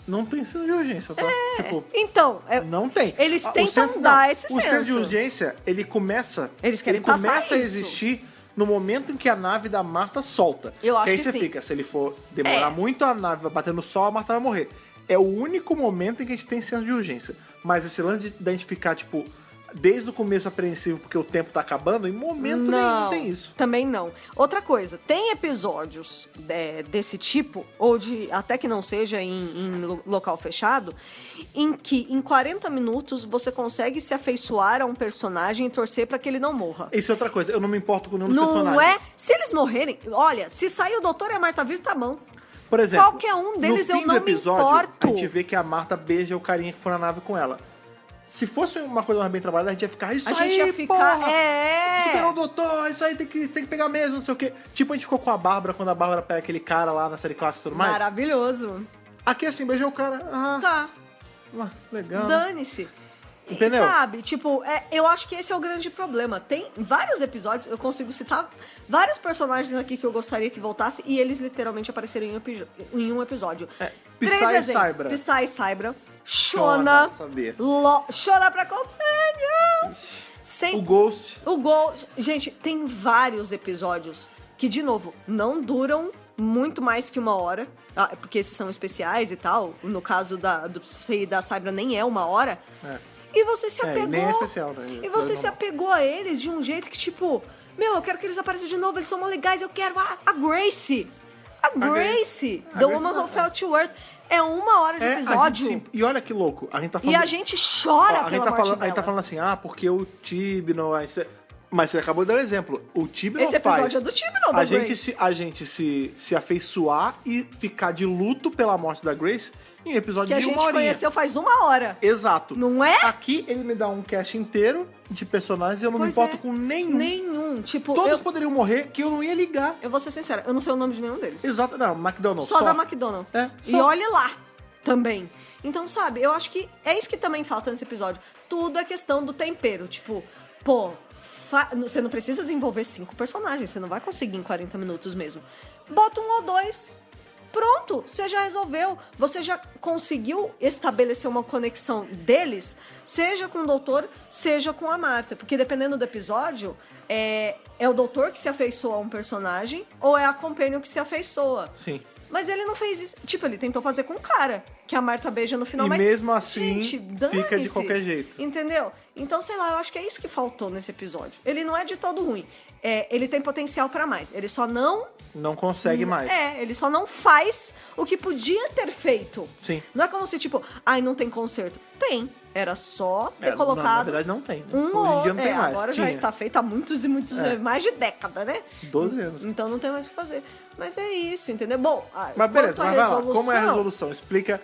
não tem senso de urgência, tá? Tipo, então, não tem. Eles tentam dar esse senso. O senso de urgência, ele começa a existir no momento em que a nave da Marta solta. Eu acho que aí que você sim. fica, se ele for demorar muito, a nave vai bater no sol, a Marta vai morrer. É o único momento em que a gente tem senso de urgência. Mas esse lance de a gente ficar, tipo, desde o começo apreensivo porque o tempo tá acabando, em momento nenhum tem isso. Também não. Outra coisa, tem episódios desse tipo, ou de até que não seja em local fechado, em que em 40 minutos você consegue se afeiçoar a um personagem e torcer pra que ele não morra. Isso é outra coisa, eu não me importo com nenhum dos personagens. Não personagens. Se eles morrerem, olha, se sair o Doutor e a Marta viva, tá bom. Por exemplo, qualquer um deles no fim eu não do episódio, me importo. A gente vê que a Marta beija o carinha que foi na nave com ela. Se fosse uma coisa mais bem trabalhada, a gente ia ficar, isso aí, gente ia ficar, porra, superou o doutor, isso aí tem que pegar mesmo, não sei o quê. Tipo, a gente ficou com a Bárbara, quando a Bárbara pega aquele cara lá na série clássica e tudo mais. Maravilhoso. Aqui, assim, beijou o cara, tá. Legal. Dane-se. Entendeu? Sabe, tipo, eu acho que esse é o grande problema. Tem vários episódios, eu consigo citar vários personagens aqui que eu gostaria que voltasse e eles literalmente apareceram em um episódio. Psy e Cybra. Psy e Cybra. Shona. Shona pra companion. O Ghost. Gente, tem vários episódios que, de novo, não duram muito mais que 1 hora. Porque esses são especiais e tal. No caso do Psy e da Cybra, nem é 1 hora. E você se apegou. Nem é especial, né? E você se apegou a eles de um jeito que, tipo, eu quero que eles apareçam de novo, eles são mó legais, eu quero a Gracie. A Gracie, The Woman Who Fell to Earth. É 1 hora de episódio. E olha que louco, a gente tá falando... E a gente chora pela morte dela. A gente tá falando assim, porque o Tibnon... Mas você acabou de dar um exemplo. O Tibnon Esse episódio é do Tibnon, da Grace. A gente se afeiçoar e ficar de luto pela morte da Grace em episódio de 1 horinha. Que a gente conheceu faz 1 hora. Exato. Não é? Aqui ele me dá um cast inteiro de personagens e eu não me importo com nenhum. Tipo, todos poderiam morrer que eu não ia ligar. Eu vou ser sincera, eu não sei o nome de nenhum deles. Exato. Não, McDonald's. Só da McDonald's. E olhe lá também. Então, sabe, eu acho que é isso que também falta nesse episódio. Tudo é questão do tempero. Tipo, você não precisa desenvolver 5 personagens. Você não vai conseguir em 40 minutos mesmo. Bota 1 ou 2. Pronto, você já resolveu. Você já conseguiu estabelecer uma conexão deles, seja com o doutor, seja com a Marta. Porque dependendo do episódio, é o doutor que se afeiçoa a um personagem ou é a companion que se afeiçoa. Sim. Mas ele não fez isso. Tipo, ele tentou fazer com o cara, que a Marta beija no final. E mas mesmo assim, gente, fica de qualquer jeito. Entendeu? Então, sei lá, eu acho que é isso que faltou nesse episódio. Ele não é de todo ruim. Ele tem potencial pra mais. Ele só não... Não consegue mais. Ele só não faz o que podia ter feito. Sim. Não é como se, tipo, não tem conserto. Tem. Era só ter colocado... Na verdade, não tem. Né? Hoje em dia não tem mais. Agora já está feito há muitos e muitos anos. Mais de década, né? 12 anos. Então não tem mais o que fazer. Mas é isso, entendeu? Bom, mas beleza, mas vai lá. Como é a resolução? Explica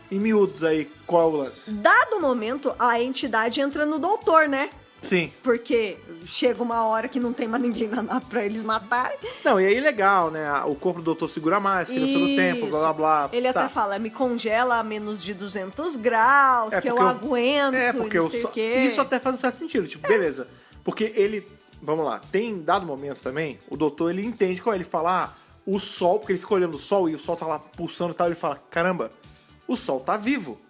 em miúdos aí qual é o lance. Dado o momento, a entidade entra no doutor, né? Sim. Porque chega uma hora que não tem mais ninguém na nave pra eles matarem. Não, e aí é legal, né? O corpo do doutor segura mais, criança do tempo, blá blá blá. Ele até fala, me congela a menos de 200 graus, que eu aguento, porque não sei o quê. Isso até faz um certo sentido, tipo, beleza. Porque ele, vamos lá, tem dado momento também, o doutor, ele entende qual é, ele fala, o sol, porque ele fica olhando o sol e o sol tá lá pulsando e tal, ele fala, caramba, o sol tá vivo.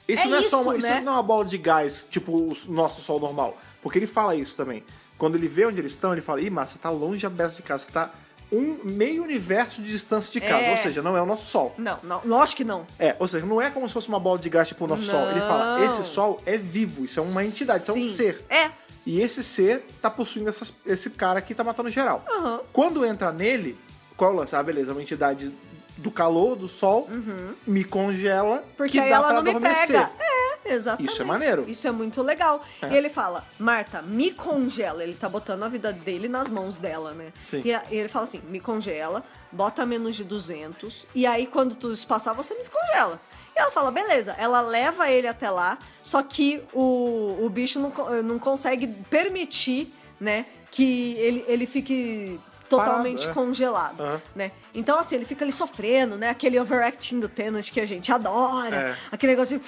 Isso não é só né? Isso não é uma bola de gás, tipo o nosso sol normal. Porque ele fala isso também. Quando ele vê onde eles estão, ele fala, mas você tá longe a beça de casa, você tá um meio universo de distância de casa. Ou seja, não é o nosso sol. Não, lógico que não. Ou seja, não é como se fosse uma bola de gás tipo o nosso sol. Ele fala, esse sol é vivo, isso é uma entidade, isso é um ser. E esse ser tá possuindo esse cara que tá matando geral. Quando entra nele, qual é o lance? Ah, beleza, uma entidade do calor, do sol, me congela, porque que aí dá ela pra não me adormecer. pega. Exatamente. Isso é maneiro. Isso é muito legal. E ele fala, Marta, me congela. Ele tá botando a vida dele nas mãos dela, né? Sim. E ele fala assim, me congela, bota menos de 200, e aí quando tudo isso passar, você me descongela. E ela fala, beleza. Ela leva ele até lá, só que o bicho não consegue permitir, né, que ele fique totalmente congelado, né? Então, assim, ele fica ali sofrendo, né? Aquele overacting do Tennant que a gente adora. Aquele negócio de...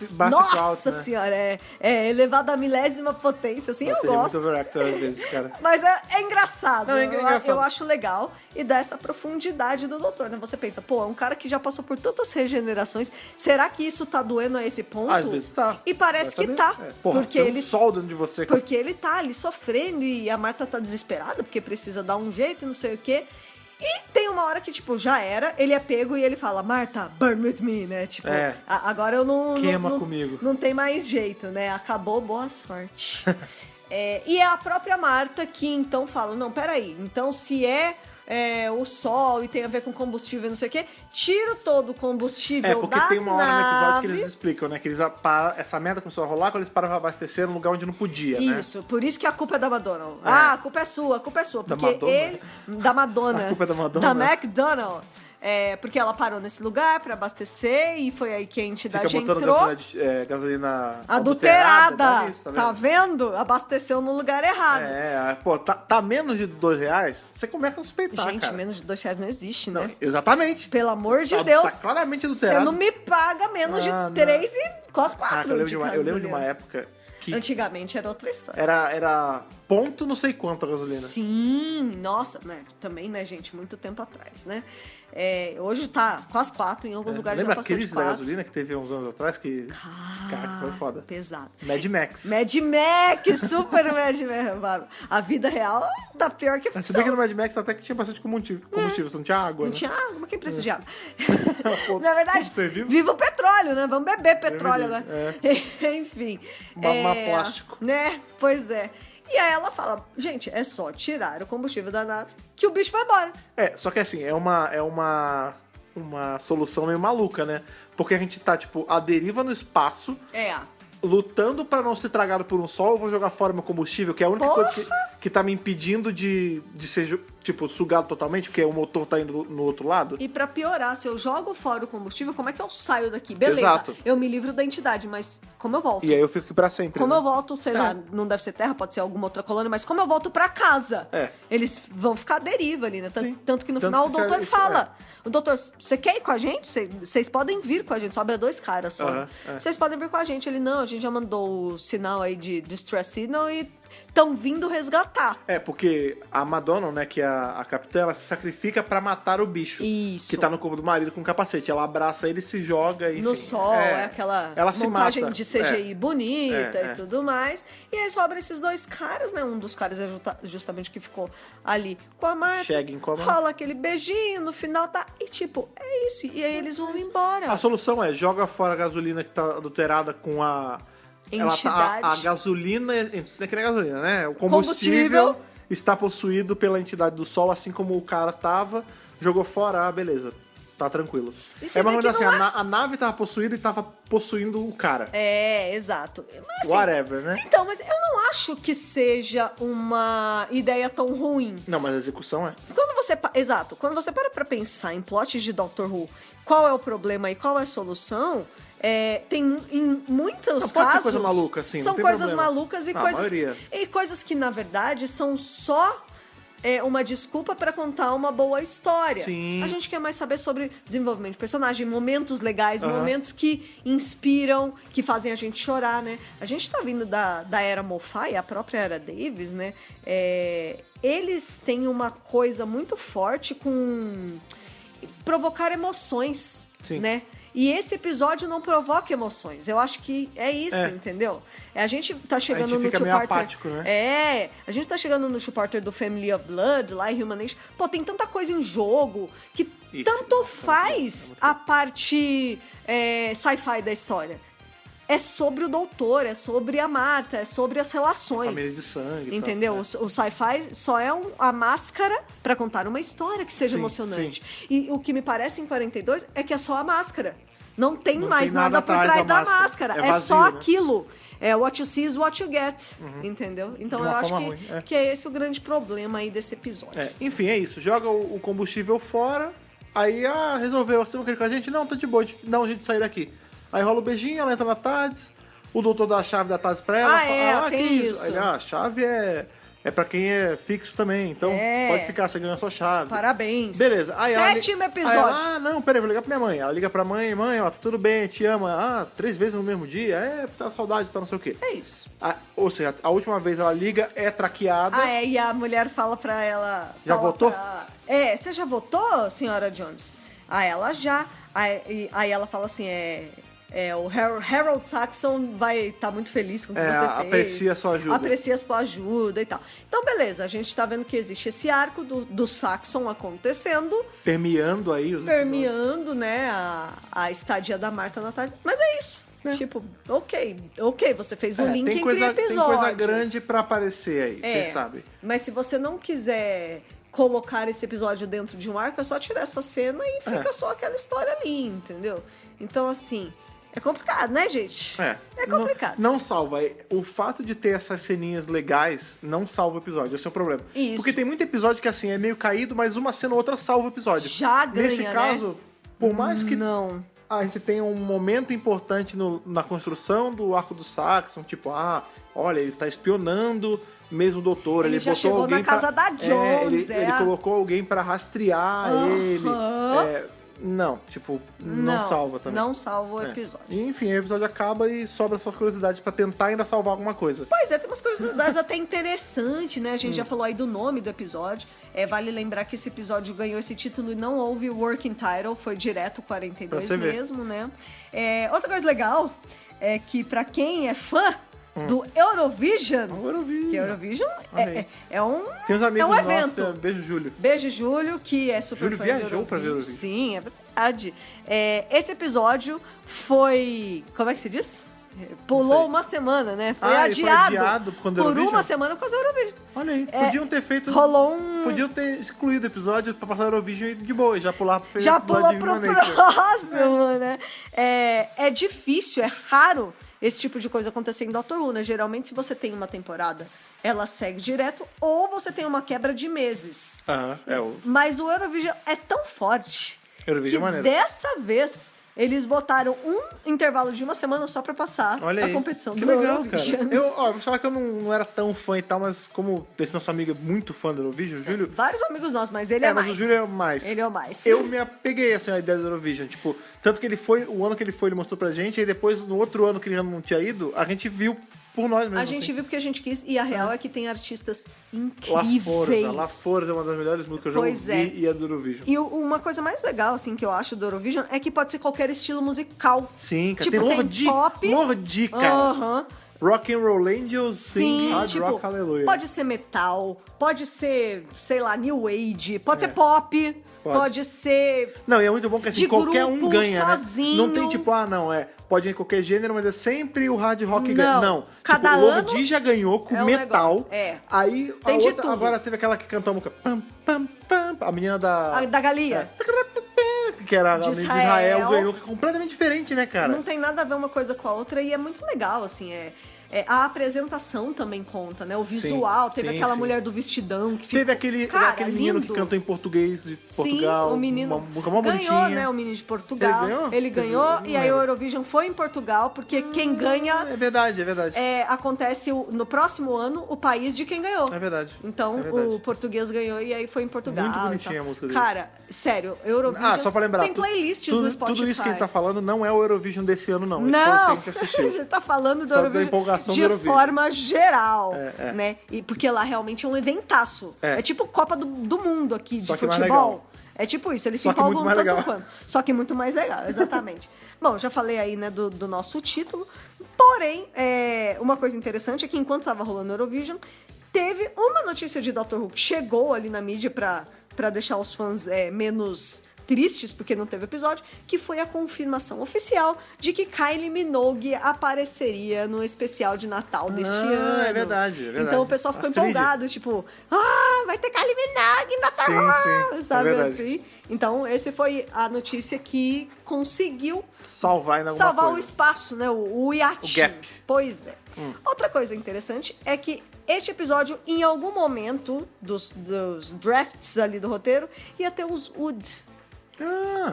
Bate Nossa alto, né? senhora, é elevado à milésima potência, assim, eu gosto. É muito overacting às vezes, cara. Mas é engraçado. Não, é engraçado. Eu acho legal e dá essa profundidade do doutor, né? Você pensa, pô, é um cara que já passou por tantas regenerações, será que isso tá doendo a esse ponto? Às vezes tá. E parece que tá. Porra, porque ele sol dentro de você. Porque ele tá ali sofrendo e a Marta tá desesperada porque precisa dar um jeito e não sei o quê. E tem uma hora que, tipo, já era, ele é pego e ele fala, Marta, burn with me, né? Tipo, agora eu não... Queima comigo. Não tem mais jeito, né? Acabou, boa sorte. E é a própria Marta que, então, fala, não, peraí, então se o sol e tem a ver com combustível e não sei o quê, tira todo o combustível porque da tem uma hora no episódio nave. que eles explicam, né? Que eles essa merda começou a rolar quando eles pararam pra abastecer num lugar onde não podia, né? Isso, por isso que a culpa é da Madonna. A culpa é sua, porque ele... Da Madonna. A culpa é da Madonna. Da McDonald's. Porque ela parou nesse lugar pra abastecer e foi aí que a entidade Fica botando entrou. gasolina Adulterada. Tá vendo? Abasteceu no lugar errado. Pô, tá menos de R$2, você começa a suspeitar, Gente, cara. menos de R$2 não existe, né? Não, exatamente. Pelo amor de Deus. Tá claramente adulterado. Você não me paga menos de 3 e quase 4 eu lembro de uma época que... Antigamente era outra história. Era ponto não sei quanto a gasolina. Sim, nossa, né? Também, né, gente, muito tempo atrás, né? Hoje tá quase 4, em alguns lugares já passou de 4. Lembra a crise da gasolina que teve uns anos atrás? Cara, que foi foda. Pesado. Mad Max. Mad Max, super Mad Max. A vida real tá pior que a ficção. Se bem que no Mad Max até que tinha bastante combustível, você não tinha água, Não né? tinha água, mas quem precisa de água? Na verdade, viva o petróleo, né? Vamos beber petróleo agora. Enfim. Mamar plástico. Né? Pois é. E aí ela fala, gente, é só tirar o combustível da nave que o bicho vai embora. Só que assim, é uma solução meio maluca, né? Porque a gente tá, tipo, à deriva no espaço. Lutando pra não ser tragado por um sol, eu vou jogar fora meu combustível, que é a única coisa que tá me impedindo de ser, tipo, sugado totalmente, porque o motor tá indo no outro lado. E pra piorar, se eu jogo fora o combustível, como é que eu saio daqui? Beleza, Exato. Eu me livro da entidade, mas como eu volto? E aí eu fico aqui pra sempre. Como né? eu volto, sei lá, não deve ser Terra, pode ser alguma outra colônia, mas como eu volto pra casa? Eles vão ficar à deriva ali, né? Tanto que no final o doutor fala, o doutor, você quer ir com a gente? Vocês podem vir com a gente, sobra 2 caras só. Vocês podem vir com a gente. Ele, não, a gente já mandou o sinal aí de distress signal e estão vindo resgatar. Porque a Madonna, né, que é a capitã, ela se sacrifica pra matar o bicho. Isso. Que tá no corpo do marido com capacete. Ela abraça ele e se joga. Enfim, no sol, aquela ela montagem se mata. de CGI bonita e tudo mais. E aí sobra esses 2 caras, né? Um dos caras é justamente o que ficou ali com a Marta. Shagging com a Marta. Rola aquele beijinho, no final tá... E tipo, é isso. E aí eles vão embora. A solução é, joga fora a gasolina que tá adulterada com a... Entidade. A gasolina... Não é que nem gasolina, né? O combustível está possuído pela entidade do sol, assim como o cara tava. Jogou fora, beleza. Tá tranquilo. É mais ou menos assim, a nave tava possuída e tava possuindo o cara. Exato. Mas, assim, whatever, né? Então, mas eu não acho que seja uma ideia tão ruim. Não, mas a execução é. Exato. Quando você para pra pensar em plots de Doctor Who, qual é o problema e qual é a solução... tem em muitos casos... Pode ser coisa maluca, assim, são não tem coisas problema. malucas Maioria. e coisas que, na verdade, são só uma desculpa pra contar uma boa história. Sim. A gente quer mais saber sobre desenvolvimento de personagem, momentos legais, momentos que inspiram, que fazem a gente chorar, né? A gente tá vindo da era Moffat, a própria era Davis, né? Eles têm uma coisa muito forte com provocar emoções, né? E esse episódio não provoca emoções. Eu acho que é isso, entendeu? A gente tá chegando no fica meio apático, né? A gente tá chegando no two-parter do Family of Blood, lá em Human Nature. Pô, tem tanta coisa em jogo que tanto faz a parte sci-fi da história. é sobre o doutor, é sobre a Marta, é sobre as relações. Família de sangue. Entendeu? O sci-fi só é a máscara pra contar uma história que seja emocionante. Sim. E o que me parece em 42 é que é só a máscara. Não tem mais nada por trás da máscara. É vazio, só aquilo. É what you see is what you get. Entendeu? Então eu acho que é esse o grande problema aí desse episódio. Enfim, é isso. Joga o combustível fora, aí resolveu. Você não quer com a gente? Não, tá de boa, dá um jeito de sair daqui. Aí rola o beijinho, ela entra na TARDIS, o doutor dá a chave da TARDIS pra ela. Fala, tem isso. Aí, a chave é pra quem é fixo também, então pode ficar, você ganhou a sua chave. Parabéns. Beleza. Aí 7º episódio. Aí ela, não, peraí, vou ligar pra minha mãe. Ela liga pra mãe, ó, tudo bem, te ama. 3 vezes no mesmo dia? Tá saudade, tá não sei o quê. É isso. Ou seja, a última vez ela liga, é traqueada. E a mulher fala pra ela... Já votou? Você já votou, senhora Jones? Ela já. Aí ela fala assim, o Harold Saxon vai estar muito feliz com o que você fez. Aprecia a sua ajuda. Aprecia a sua ajuda e tal. Então, beleza, a gente tá vendo que existe esse arco do Saxon acontecendo. Permeando aí os episódios. Né, a estadia da Marta na tarde. Mas é isso. Tipo, ok, você fez um link entre episódios. Tem coisa grande pra aparecer aí, você sabe. Mas se você não quiser colocar esse episódio dentro de um arco, é só tirar essa cena e fica só aquela história ali, entendeu? Então, assim... É complicado, né, gente? É complicado. Não salva. O fato de ter essas ceninhas legais não salva o episódio. Esse é o problema. Isso. Porque tem muito episódio que, assim, é meio caído, mas uma cena ou outra salva o episódio. Já ganha, Nesse caso, por mais que não. A gente tenha um momento importante na construção do arco do Saxon, tipo, olha, ele tá espionando mesmo o doutor. Ele já botou chegou alguém na casa da Jones. Ele colocou alguém pra rastrear ele. Não, tipo, não salva também. Não salva o episódio. Enfim, o episódio acaba e sobra só curiosidade pra tentar ainda salvar alguma coisa. Pois é, tem umas curiosidades até interessantes, né? A gente já falou aí do nome do episódio. Vale lembrar que esse episódio ganhou esse título e não houve o working title, foi direto 42 mesmo, né? Outra coisa legal é que pra quem é fã do Eurovision. Que Eurovision é um Tem uns amigos evento. Nossa, beijo, Júlio. Beijo, Júlio, que é super Júlio fã viajou pra ver o Eurovision. Sim, é verdade. Esse episódio foi... Como é que se diz? Pulou uma semana, né? Foi adiado por uma semana por causa do Eurovision. Olha aí, podiam ter feito... Podiam ter excluído o episódio pra passar o Eurovision e de boa, e já pular pro já pula pro próximo, né? É difícil, é raro esse tipo de coisa acontecer em Doctor Who, né? Geralmente, se você tem uma temporada, ela segue direto, ou você tem uma quebra de meses. Mas o Eurovision é tão forte que dessa vez eles botaram um intervalo de uma semana só pra passar a competição do Eurovision. Eu vou falar que eu não era tão fã e tal, mas como esse nosso amigo é muito fã do Eurovision, o Júlio... Vários amigos nossos, mas ele é mais. Mas o Júlio é o mais. Ele é o mais. Eu me apeguei, assim, à ideia do Eurovision. Tipo, tanto que o ano que ele foi, ele mostrou pra gente, e depois, no outro ano que ele já não tinha ido, a gente viu por nós mesmos. A gente viu porque a gente quis, e a real é que tem artistas incríveis. La Forza é uma das melhores músicas que eu já ouvi, e é do Eurovision. E uma coisa mais legal, assim, que eu acho do Eurovision é que pode ser qualquer estilo musical. Sim, cara. Tipo, tem pop. Lordi, cara. Rock and Roll Angels, sim, hard rock, aleluia. Pode ser metal, pode ser, sei lá, new age, pode ser pop, pode ser... Não, e é muito bom que assim, qualquer um ganha, sozinho. Né? Não tem tipo, pode ir em qualquer gênero, mas é sempre o hard rock ganha. Não, cada tipo, ano... O Lordi já ganhou com metal. Aí a outra, agora teve aquela que cantou a música... a menina da... Da Galia. Que era a menina de Israel, ganhou, que é completamente diferente, né, cara? Não tem nada a ver uma coisa com a outra e é muito legal, assim, a apresentação também conta, né? O visual, teve aquela mulher do vestidão que ficou... Teve aquele menino que cantou em português de Portugal. Sim, o menino uma música mó ganhou, bonitinha. Né? O menino de Portugal. Ele ganhou e aí o Eurovision foi em Portugal, porque quem ganha... É verdade. Acontece no próximo ano o país de quem ganhou. É verdade. Então, o português ganhou e aí foi em Portugal. Muito bonitinha a música dele. Cara, sério, Eurovision... só pra lembrar. Tem playlists no Spotify. Tudo isso que a gente tá falando não é o Eurovision desse ano, não. Não! Esse foi o que a gente assistiu. A gente tá falando do Só Eurovision da empolgação de do Eurovision. forma geral, né? E porque lá realmente é um eventaço. É tipo Copa do Mundo aqui de futebol. É tipo isso, eles se empolgam tanto quanto. Só que muito mais legal, exatamente. Bom, já falei aí, né, do nosso título. Porém, uma coisa interessante é que enquanto estava rolando o Eurovision, teve uma notícia de Doctor Who que chegou ali na mídia pra deixar os fãs menos tristes porque não teve episódio, que foi a confirmação oficial de que Kylie Minogue apareceria no especial de Natal deste ano. É verdade. Então o pessoal ficou empolgado, tipo, vai ter Kylie Minogue em Natal, sim, sabe assim? Então esse foi a notícia que conseguiu salvar o espaço, né? O hiatinho. O gap. Pois é. Outra coisa interessante é que este episódio, em algum momento dos drafts ali do roteiro, ia ter os Wood.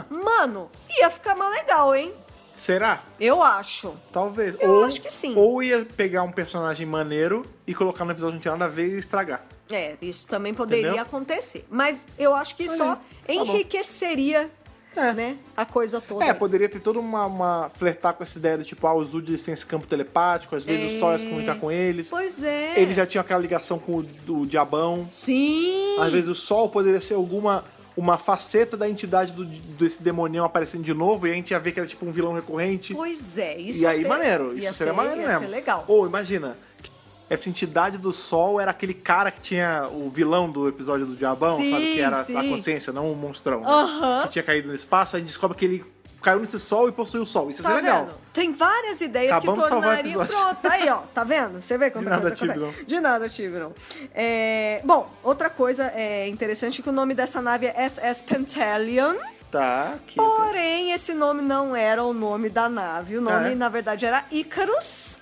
Mano, ia ficar mais legal, hein? Será? Eu acho. Talvez. Eu acho que sim. Ou ia pegar um personagem maneiro e colocar no episódio que não tinha nada a ver e estragar. Isso também poderia acontecer. Mas eu acho que só enriqueceria né, a coisa toda. Poderia ter toda uma flertar com essa ideia de tipo, os Woodies têm esse campo telepático, às vezes o Sol ia se comunicar com eles. Pois é. Eles já tinham aquela ligação com o Diabão. Sim. Às vezes o Sol poderia ser uma faceta da entidade desse demonião aparecendo de novo, e a gente ia ver que era tipo um vilão recorrente. Pois é, isso e aí, maneiro. Isso seria maneiro mesmo. Ia ser legal. Ou, imagina, essa entidade do Sol era aquele cara que tinha o vilão do episódio do Diabão, sabe? Que era a consciência, não o monstrão. Né? Que tinha caído no espaço, aí descobre que ele caiu nesse Sol e possui o Sol. Isso é legal. Tem várias ideias Acabamos que tornariam... Pronto, aí, ó. Tá vendo? Você vê quanta coisa acontece. De nada, Tiburon. Bom, outra coisa interessante é que o nome dessa nave é SS Pentalion. Tá. Porém, esse nome não era o nome da nave. O nome, na verdade, era Icarus.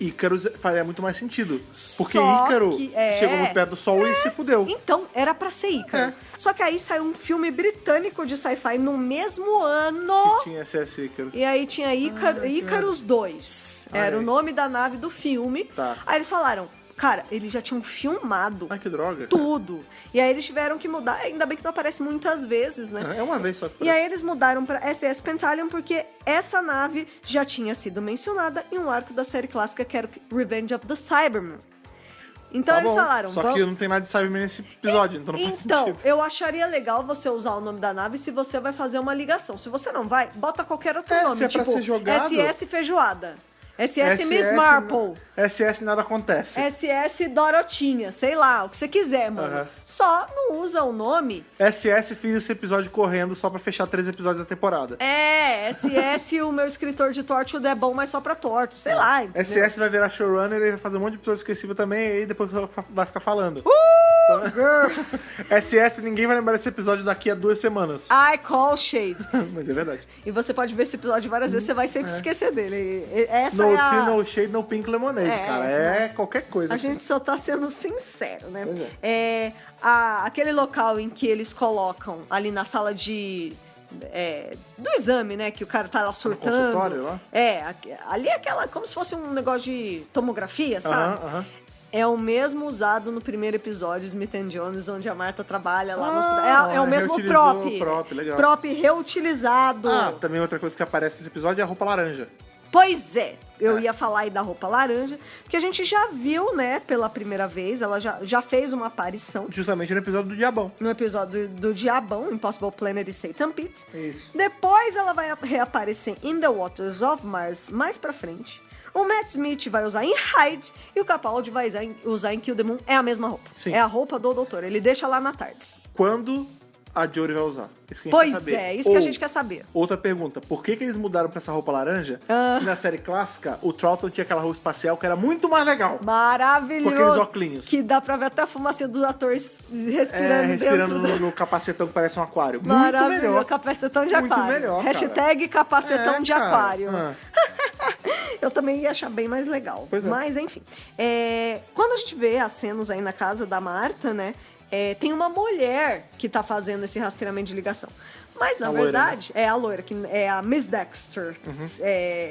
Icarus faria muito mais sentido. Porque Ícaro chegou muito perto do Sol e se fudeu. Então, era pra ser Ícaro. Só que aí saiu um filme britânico de sci-fi no mesmo ano. Que tinha SS Ícaro. E aí tinha Icarus 2. Era o nome da nave do filme. Tá. Aí eles falaram... Cara, eles já tinham filmado que droga. Tudo. E aí eles tiveram que mudar. Ainda bem que não aparece muitas vezes, né? É uma vez só. E aí eles mudaram pra SS Pentalion porque essa nave já tinha sido mencionada em um arco da série clássica que era Revenge of the Cybermen. Então eles falaram... Só que não tem nada de Cybermen nesse episódio, então não faz sentido. Então, eu acharia legal você usar o nome da nave se você vai fazer uma ligação. Se você não vai, bota qualquer outro nome. Se é pra ser jogado... SS Feijoada. SS Miss Marple. SS nada acontece. SS Dorotinha, sei lá, o que você quiser, mano. Só não usa o nome. SS fiz esse episódio correndo só pra fechar 3 episódios da temporada. SS o meu escritor de Torchwood é bom, mas só pra Torchwood, sei lá. Entendeu? SS vai virar showrunner e vai fazer um monte de episódio esquecível também, e aí depois vai ficar falando. SS, ninguém vai lembrar desse episódio daqui a 2 semanas. I call shade. Mas é verdade. E você pode ver esse episódio várias vezes, você vai sempre esquecer dele. No tea, no shade, no pink lemonade, cara. É qualquer coisa. A gente só tá sendo sincero, né? Aquele local em que eles colocam ali na sala do exame, né? Que o cara tá lá surtando. No consultório, lá? Ali é aquela, como se fosse um negócio de tomografia, sabe? É o mesmo usado no primeiro episódio, Smith & Jones, onde a Marta trabalha lá no hospital. É o mesmo prop. Legal. Prop reutilizado. Também outra coisa que aparece nesse episódio é a roupa laranja. Pois é, eu ia falar aí da roupa laranja, porque a gente já viu, né, pela primeira vez, ela já fez uma aparição. Justamente no episódio do Diabão. No episódio do Diabão, Impossible Planet e Satan Pit. Isso. Depois ela vai reaparecer em The Waters of Mars mais pra frente. O Matt Smith vai usar em Hyde e o Capaldi vai usar em Kill the Moon. É a mesma roupa. Sim. É a roupa do doutor, ele deixa lá na TARDIS. Quando a Jory vai usar? Isso que a gente pois quer saber. É, isso que a gente quer saber. Outra pergunta, por que eles mudaram pra essa roupa laranja se na série clássica o Troughton tinha aquela roupa espacial que era muito mais legal? Maravilhoso. Com aqueles óculos. Que dá pra ver até a fumacinha dos atores respirando respirando dentro no capacetão que parece um aquário. Maravilhoso. Muito melhor. Capacetão de aquário. Muito melhor, Hashtag capacetão de aquário. Ah. Eu também ia achar bem mais legal. Pois é. Mas, enfim. Quando a gente vê as cenas aí na casa da Marta, né? Tem uma mulher que tá fazendo esse rastreamento de ligação. Mas, na verdade, loira, né? é a loira, que é a Miss Dexter.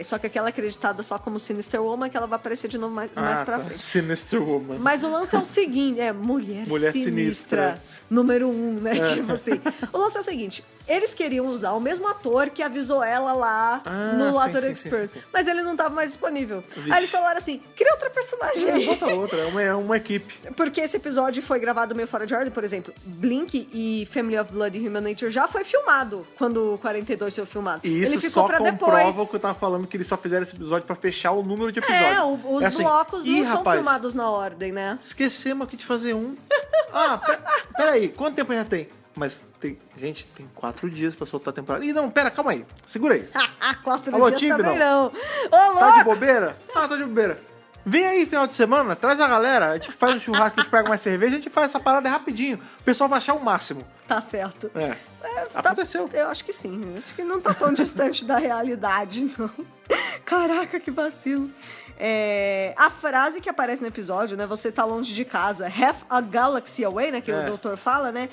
Só que aquela é acreditada só como Sinister Woman, que ela vai aparecer de novo mais pra frente. Sinister Woman. Mas o lance é o seguinte, mulher sinistra. Número 1, né? Tipo assim. O lance é o seguinte, eles queriam usar o mesmo ator que avisou ela lá no Lazarus Expert, mas ele não tava mais disponível. Vixe. Aí eles falaram assim, cria outra personagem aí. Bota outra, é uma equipe. Porque esse episódio foi gravado meio fora de ordem, por exemplo, Blink e Family of Blood e Human Nature já foi filmado quando o 42 foi filmado. E isso ele ficou só pra comprova depois. o que eu tava falando, que eles só fizeram esse episódio pra fechar o número de episódios. Os assim, blocos não são rapaz, filmados na ordem, né? Esquecemos aqui de fazer um. Peraí, quanto tempo já tem? Mas gente, tem 4 dias pra soltar a temporada. Ih, não, pera, calma aí. Segura aí. 4 Alô, dias time, também não. Ô, tá de bobeira? Ah, tô de bobeira. Vem aí, final de semana, traz a galera, a gente faz um churrasco, a gente pega mais cerveja, a gente faz essa parada rapidinho. O pessoal vai achar o máximo. Tá certo. Aconteceu. Eu acho que sim. Acho que não tá tão distante da realidade, não. Caraca, que vacilo. A frase que aparece no episódio, né? Você tá longe de casa. Half a galaxy away, né? Que o doutor fala, né?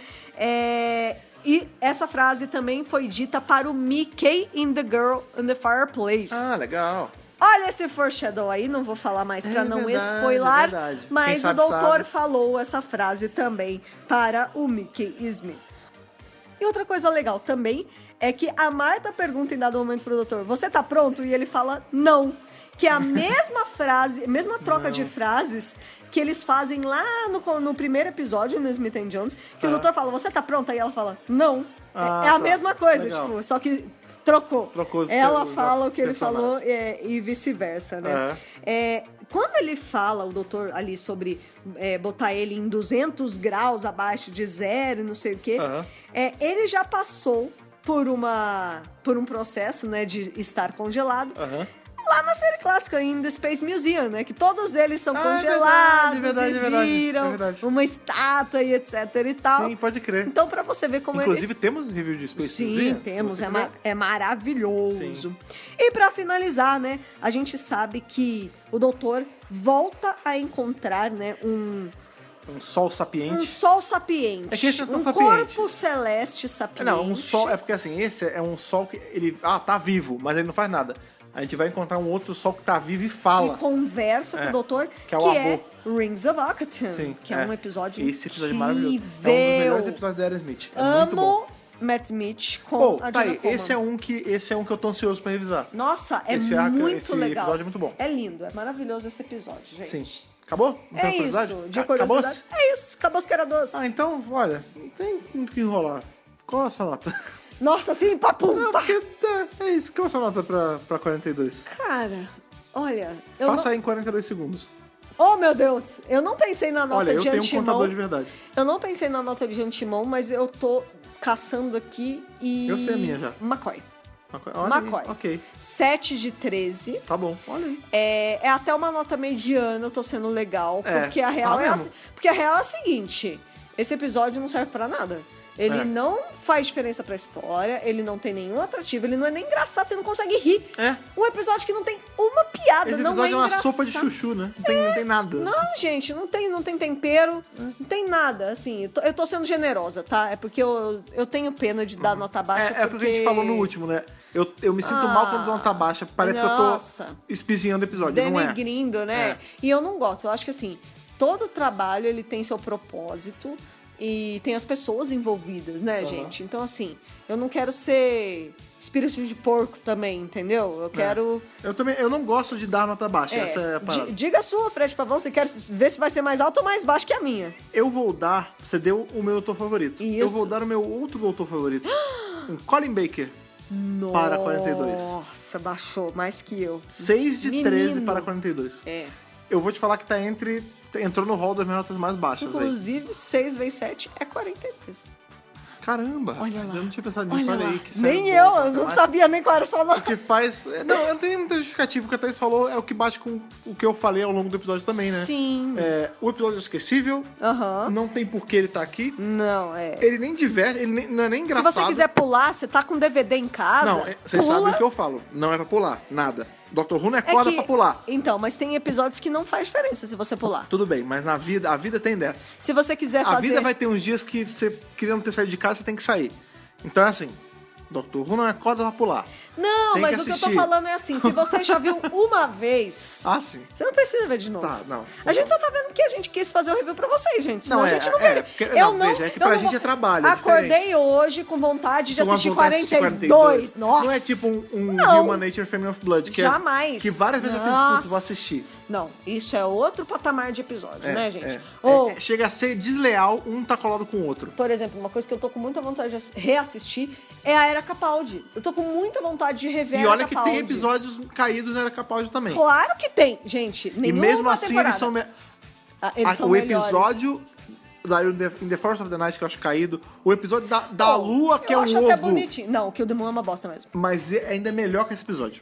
E essa frase também foi dita para o Mickey in The Girl in the Fireplace. Ah, legal. Olha esse foreshadow aí, não vou falar mais pra não spoiler, mas o doutor falou essa frase também para o Mickey Smith. E outra coisa legal também é que a Marta pergunta em dado momento pro doutor, você tá pronto? E ele fala, não. Que é a mesma frase, mesma troca de frases que eles fazem lá no primeiro episódio, no Smith & Jones, que o doutor fala, você tá pronta? E ela fala, não. É a mesma coisa, tipo, só que trocou. Ela fala o que ele falou e vice-versa, né? Quando ele fala, o doutor, ali sobre botar ele em 200 graus abaixo de zero, não sei o quê, ele já passou por um processo, né, de estar congelado. Lá na série clássica, em The Space Museum, né? Que todos eles são congelados viram uma estátua e etc e tal. Sim, pode crer. Então, pra você ver como Inclusive, temos review de Space Museum? Sim, temos. É maravilhoso. Sim. E pra finalizar, né? A gente sabe que o doutor volta a encontrar, né? Um sol sapiente. Um sol sapiente. É que esse é tão sapiente. Corpo celeste sapiente. Não, um sol... É porque, assim, esse é um sol que ele... tá vivo, mas ele não faz nada. A gente vai encontrar um outro sol que tá vivo e fala. E conversa com o doutor, que é o avô. Rings of Ockham, Sim, que é um episódio Esse episódio é maravilhoso. É um dos melhores episódios da Aerosmith. Muito bom. Matt Smith com a Jenna Coleman. Esse é um que eu tô ansioso pra revisar. Nossa, esse muito esse legal. Esse episódio é muito bom. É lindo, é maravilhoso esse episódio, gente. Sim. Acabou? É isso, de curiosidade. É isso, acabou os caras. Então, olha, não tem muito o que enrolar. Qual a sua nota? Nossa, sim, papum! Não, porque é isso. Qual a sua nota pra 42? Cara, olha... Faça aí em 42 segundos. Oh, meu Deus! Eu não pensei na nota de antemão. Olha, eu tenho um contador de verdade. Eu não pensei na nota de antemão, mas eu tô caçando aqui e... Eu sei a minha já. McCoy. McCoy. Ok. 7 de 13. Tá bom, olha aí. É até uma nota mediana, eu tô sendo legal. Porque a real porque a real é a seguinte: esse episódio não serve pra nada. Ele não faz diferença pra história, ele não tem nenhum atrativo, ele não é nem engraçado, você não consegue rir. Um episódio que não tem uma piada, esse não é engraçado. É uma sopa de chuchu, né? Não tem nada. Não, gente, não tem tempero, não tem nada, assim. Eu tô sendo generosa, tá? É porque eu tenho pena de dar nota baixa. É o que a gente falou no último, né? Eu me sinto mal quando dou nota baixa, parece que eu tô espizinhando o episódio, denegrindo, não né? E eu não gosto, eu acho que assim, todo trabalho ele tem seu propósito. E tem as pessoas envolvidas, né, gente? Então, assim, eu não quero ser espírito de porco também, entendeu? Eu quero... Eu não gosto de dar nota baixa, essa é a parada. Diga a sua, Fred Pavão, você quer ver se vai ser mais alto ou mais baixo que a minha. Eu vou dar... Você deu o meu doutor favorito. Isso. Eu vou dar o meu outro doutor favorito. Um Colin Baker. Nossa, para 42. Nossa, baixou mais que eu. 6 de 13 para 42. Eu vou te falar que entrou no hall das minhas notas mais baixas. Inclusive, 6 vezes 7 é 42. Caramba! Olha lá. Eu não tinha pensado nisso, olha aí. Que nem eu não sabia nem qual era a sua nota. O que faz... Não, eu não tenho muita justificativa. O que a Thaís falou é o que bate com o que eu falei ao longo do episódio também, né? Sim. O episódio é esquecível. Não tem por que ele tá aqui. Não, Ele nem diverte, ele não é nem engraçado. Se você quiser pular, você tá com DVD em casa. Não, vocês sabem o que eu falo. Não é pra pular, nada. Dr. Who não é corda pra pular. Então, mas tem episódios que não faz diferença se você pular. Tudo bem, mas a vida tem dessa. Se você quiser fazer... A vida vai ter uns dias que você, querendo ter saído de casa, você tem que sair. Então é assim, Dr. Who não é corda pra pular. Não, mas o que eu tô falando é assim, se você já viu uma vez... sim. Você não precisa ver de novo. Tá, não. A gente só tá vendo porque a gente quis fazer o review pra vocês, gente. Senão a gente não veria. Veja, é que pra gente é trabalho. Acordei hoje com vontade de assistir 42. Nossa! Não é tipo um Human Nature Family of Blood. Que jamais. Que várias vezes eu fiz, puto, vou assistir. Não, isso é outro patamar de episódio, né, gente? Chega a ser desleal, um tá colado com o outro. Por exemplo, uma coisa que eu tô com muita vontade de reassistir é a Era Capaldi. Eu tô com muita vontade de rever a Era Capaldi. E olha que tem episódios caídos na Era Capaldi também. Claro que tem, gente. Nenhuma e mesmo assim temporada. eles são... Eles são o melhores. episódio In the Forest of the Night, que eu acho caído. O episódio da Lua, que é um ovo. Eu acho até bonitinho. Não, o Kill the Moon é uma bosta mesmo. Mas ainda é melhor que esse episódio.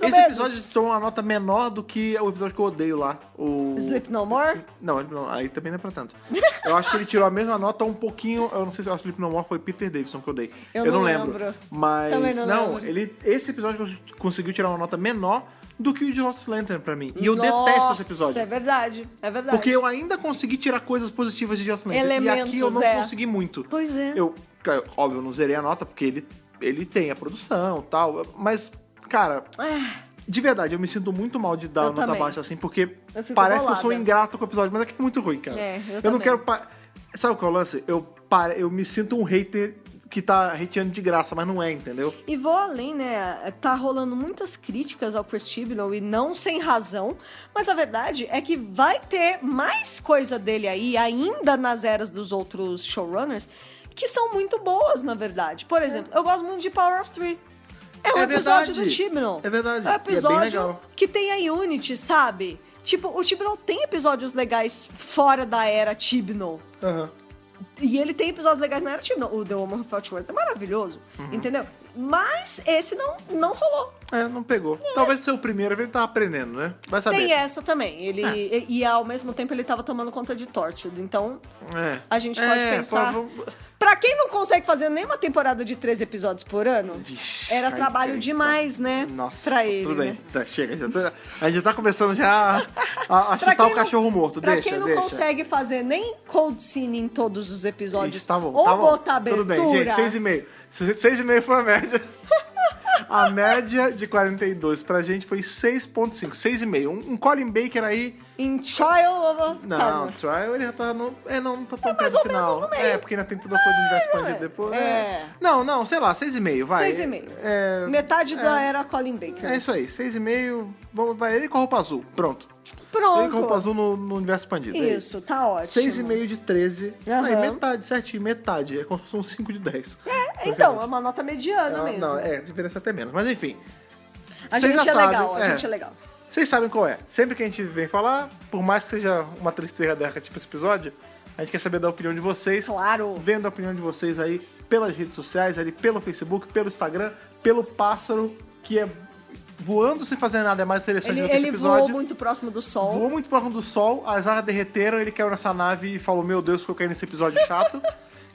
Esse episódio tem uma nota menor do que o episódio que eu odeio lá. O Sleep No More? Não, aí também não é pra tanto. Eu acho que ele tirou a mesma nota um pouquinho. Eu não sei se o Sleep No More foi Peter Davison que eu odeio. Eu não lembro. Mas. Também não lembro. Esse episódio conseguiu tirar uma nota menor do que o de Lost Lantern pra mim. E eu detesto esse episódio. É verdade. Porque eu ainda consegui tirar coisas positivas de Lost Lantern. Elementos, e aqui eu não consegui muito. Pois é. Óbvio, eu não zerei a nota, porque ele tem a produção e tal. Mas, cara. De verdade, eu me sinto muito mal de dar uma nota baixa assim, porque parece que eu sou ingrato com o episódio, mas é que é muito ruim, cara. Eu não quero. Sabe qual é o lance? Eu me sinto um hater que tá hateando de graça, mas não é, entendeu? E vou além, né? Tá rolando muitas críticas ao Chris Chibnall e não sem razão, mas a verdade é que vai ter mais coisa dele aí, ainda nas eras dos outros showrunners, que são muito boas, na verdade. Por exemplo, eu gosto muito de Power of Three. É um episódio do Chibnall. É verdade. É um episódio que tem a Unity, sabe? Tipo, o Chibnall tem episódios legais fora da era Chibnall. E ele tem episódios legais na era Chibnall. O The Woman Who Felt Worth é maravilhoso, entendeu? Mas esse não rolou. Não pegou. Talvez seja o primeiro, ele tá aprendendo, né? Vai saber. Tem essa também. E ao mesmo tempo ele tava tomando conta de Torchwood. Então, a gente pode pensar... Pra quem não consegue fazer nem uma temporada de 13 episódios por ano, era trabalho demais, né? Nossa, pra ele, tudo bem. né? Tá, chega. A gente já tá começando já a chutar o cachorro morto. Pra quem não consegue fazer nem cold scene em todos os episódios, Isso, tá bom, ou tá bom. botar abertura... Tudo bem, gente, 6,5. 6,5 foi a média. A média de 42 pra gente foi 6,5. 6,5. Um Colin Baker aí... Em Trial of a... Não, Trial ele já tá no... não tá tão mais perto ou do final. menos no meio. Porque ainda tem toda a coisa do universo expandido depois. Não, sei lá, 6,5, vai. 6,5. Metade da era Colin Baker. É isso aí, 6,5. Vai ele com a roupa azul. Pronto. Ele com a roupa azul no universo expandido. Isso, tá ótimo. 6,5 de 13. Aí, metade, certinho, metade. É como se fosse um 5 de 10. Então, é uma nota mediana mesmo. Não, deveria ser até menos. Mas enfim. A gente é legal. Vocês sabem qual é. Sempre que a gente vem falar, por mais que seja uma tristeza dessa, tipo esse episódio, a gente quer saber da opinião de vocês. Claro. Vendo a opinião de vocês aí pelas redes sociais, ali pelo Facebook, pelo Instagram, pelo pássaro, que é voando sem fazer nada, é mais interessante do que esse episódio. Ele voou muito próximo do Sol. Voou muito próximo do Sol, as águas derreteram, ele caiu nessa nave e falou, meu Deus, ficou caindo nesse episódio chato,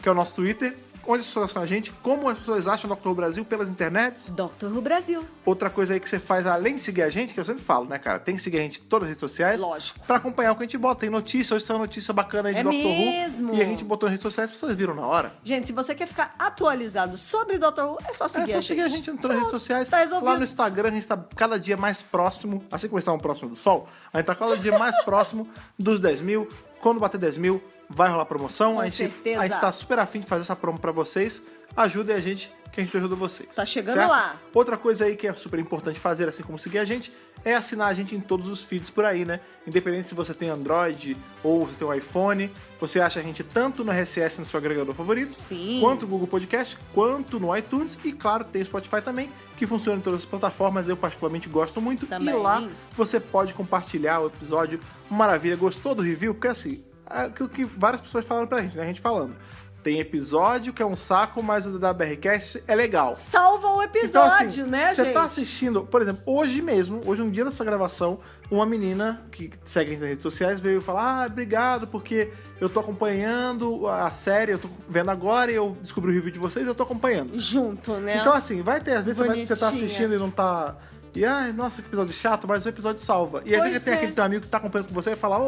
que é o nosso Twitter. Onde as pessoas acham a gente, como as pessoas acham o Dr. Who Brasil pelas internets. Dr. Who Brasil. Outra coisa aí que você faz, além de seguir a gente, que eu sempre falo, né, cara? Tem que seguir a gente em todas as redes sociais. Lógico. Pra acompanhar o que a gente bota. Tem notícia, hoje tem uma notícia bacana aí de Dr. Who. E a gente botou nas redes sociais, as pessoas viram na hora. Gente, se você quer ficar atualizado sobre Dr. Who, é só seguir a gente. Seguir a gente em todas as redes sociais. Tá resolvido. Lá no Instagram, a gente tá cada dia mais próximo, assim como estamos próximo do Sol, a gente tá cada dia mais próximo dos 10 mil. Quando bater 10 mil, vai rolar promoção. Com certeza. A gente tá super afim de fazer essa promo pra vocês. Ajudem a gente, que a gente ajuda vocês. Tá chegando certo? lá. Outra coisa aí que é super importante fazer, assim como seguir a gente, é assinar a gente em todos os feeds por aí, né? Independente se você tem Android ou você tem um iPhone, você acha a gente tanto no RSS, no seu agregador favorito, quanto no Google Podcast, quanto no iTunes e, claro, tem o Spotify também, que funciona em todas as plataformas, eu particularmente gosto muito. Também. E lá você pode compartilhar o episódio. Maravilha, gostou do review? Porque assim, aquilo que várias pessoas falaram pra gente, né? A gente falando. Tem episódio que é um saco, mas o da BRCast é legal. Salva o episódio, então, assim, né, gente? Você tá assistindo, por exemplo, hoje no dia dessa gravação, uma menina que segue a gente nas redes sociais veio falar, obrigado, porque eu tô acompanhando a série, eu tô vendo agora e eu descobri o review de vocês, eu tô acompanhando. Junto, né? Então, assim, vai ter, às vezes você tá assistindo e não tá... E, nossa, que episódio chato, mas o episódio salva. E aí tem aquele teu amigo que tá acompanhando com você e fala,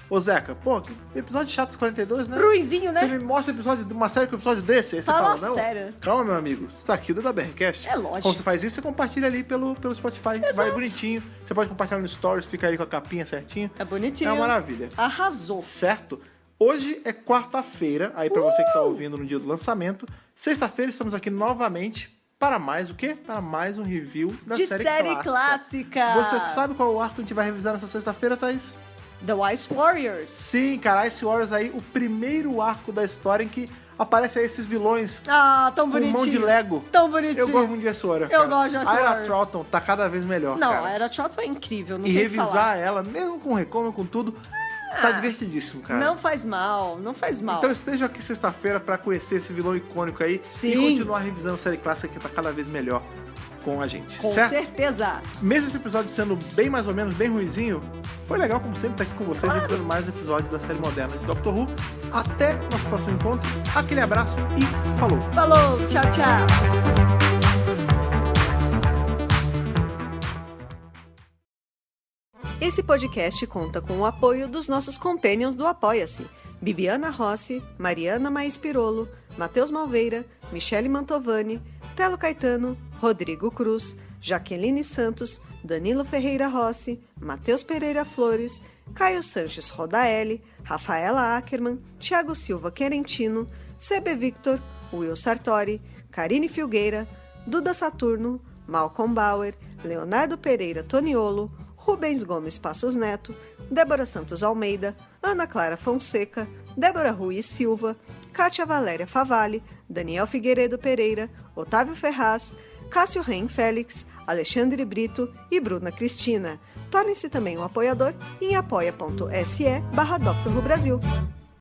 ô Zeca, pô, que episódio chato 42, né? Ruizinho, né? Você me mostra episódio de uma série com episódio desse, aí você fala, não, sério. Calma, meu amigo, você tá aqui do da BRCast. É lógico. Quando você faz isso, você compartilha ali pelo Spotify, Exato. vai bonitinho. Você pode compartilhar no Stories, fica aí com a capinha certinho. É bonitinho. É uma maravilha. Arrasou. Certo? Hoje é quarta-feira, aí pra você que tá ouvindo no dia do lançamento. Sexta-feira estamos aqui novamente para mais o quê? Para mais um review da série clássica. Você sabe qual é o arco que a gente vai revisar nessa sexta-feira, Thaís? The Ice Warriors. Sim, cara, Ice Warriors aí, o primeiro arco da história em que aparecem esses vilões tão bonitinho. Com mão de Lego. Tão bonitinho. Eu gosto muito de Ice Warriors, Eu gosto de Ice Warriors. A Aira Troughton tá cada vez melhor, Não, cara. a Aira Troughton é incrível, não e tem o que falar. revisar ela, mesmo com recômendio, com tudo, Tá divertidíssimo, cara. Não faz mal. Então esteja aqui sexta-feira pra conhecer esse vilão icônico aí. Sim. E continuar revisando a série clássica que tá cada vez melhor com a gente. Com certo? certeza. Mesmo esse episódio sendo bem mais ou menos, bem ruizinho, foi legal, como sempre, estar aqui com vocês, revisando mais um episódio da série moderna de Doctor Who. Até nosso próximo encontro. Aquele abraço e falou! Falou! Tchau, tchau! Esse podcast conta com o apoio dos nossos companions do Apoia-se: Bibiana Rossi, Mariana Maes Pirolo, Matheus Malveira, Michele Mantovani, Telo Caetano, Rodrigo Cruz, Jaqueline Santos, Danilo Ferreira Rossi, Matheus Pereira Flores, Caio Sanches Rodaelli, Rafaela Ackerman, Thiago Silva Querentino, CB Victor, Will Sartori, Karine Filgueira, Duda Saturno, Malcolm Bauer, Leonardo Pereira Toniolo, Rubens Gomes Passos Neto, Débora Santos Almeida, Ana Clara Fonseca, Débora Rui Silva, Kátia Valéria Favalli, Daniel Figueiredo Pereira, Otávio Ferraz, Cássio Reim Félix, Alexandre Brito e Bruna Cristina. Torne-se também um apoiador em apoia.se/Dr. Who Brasil.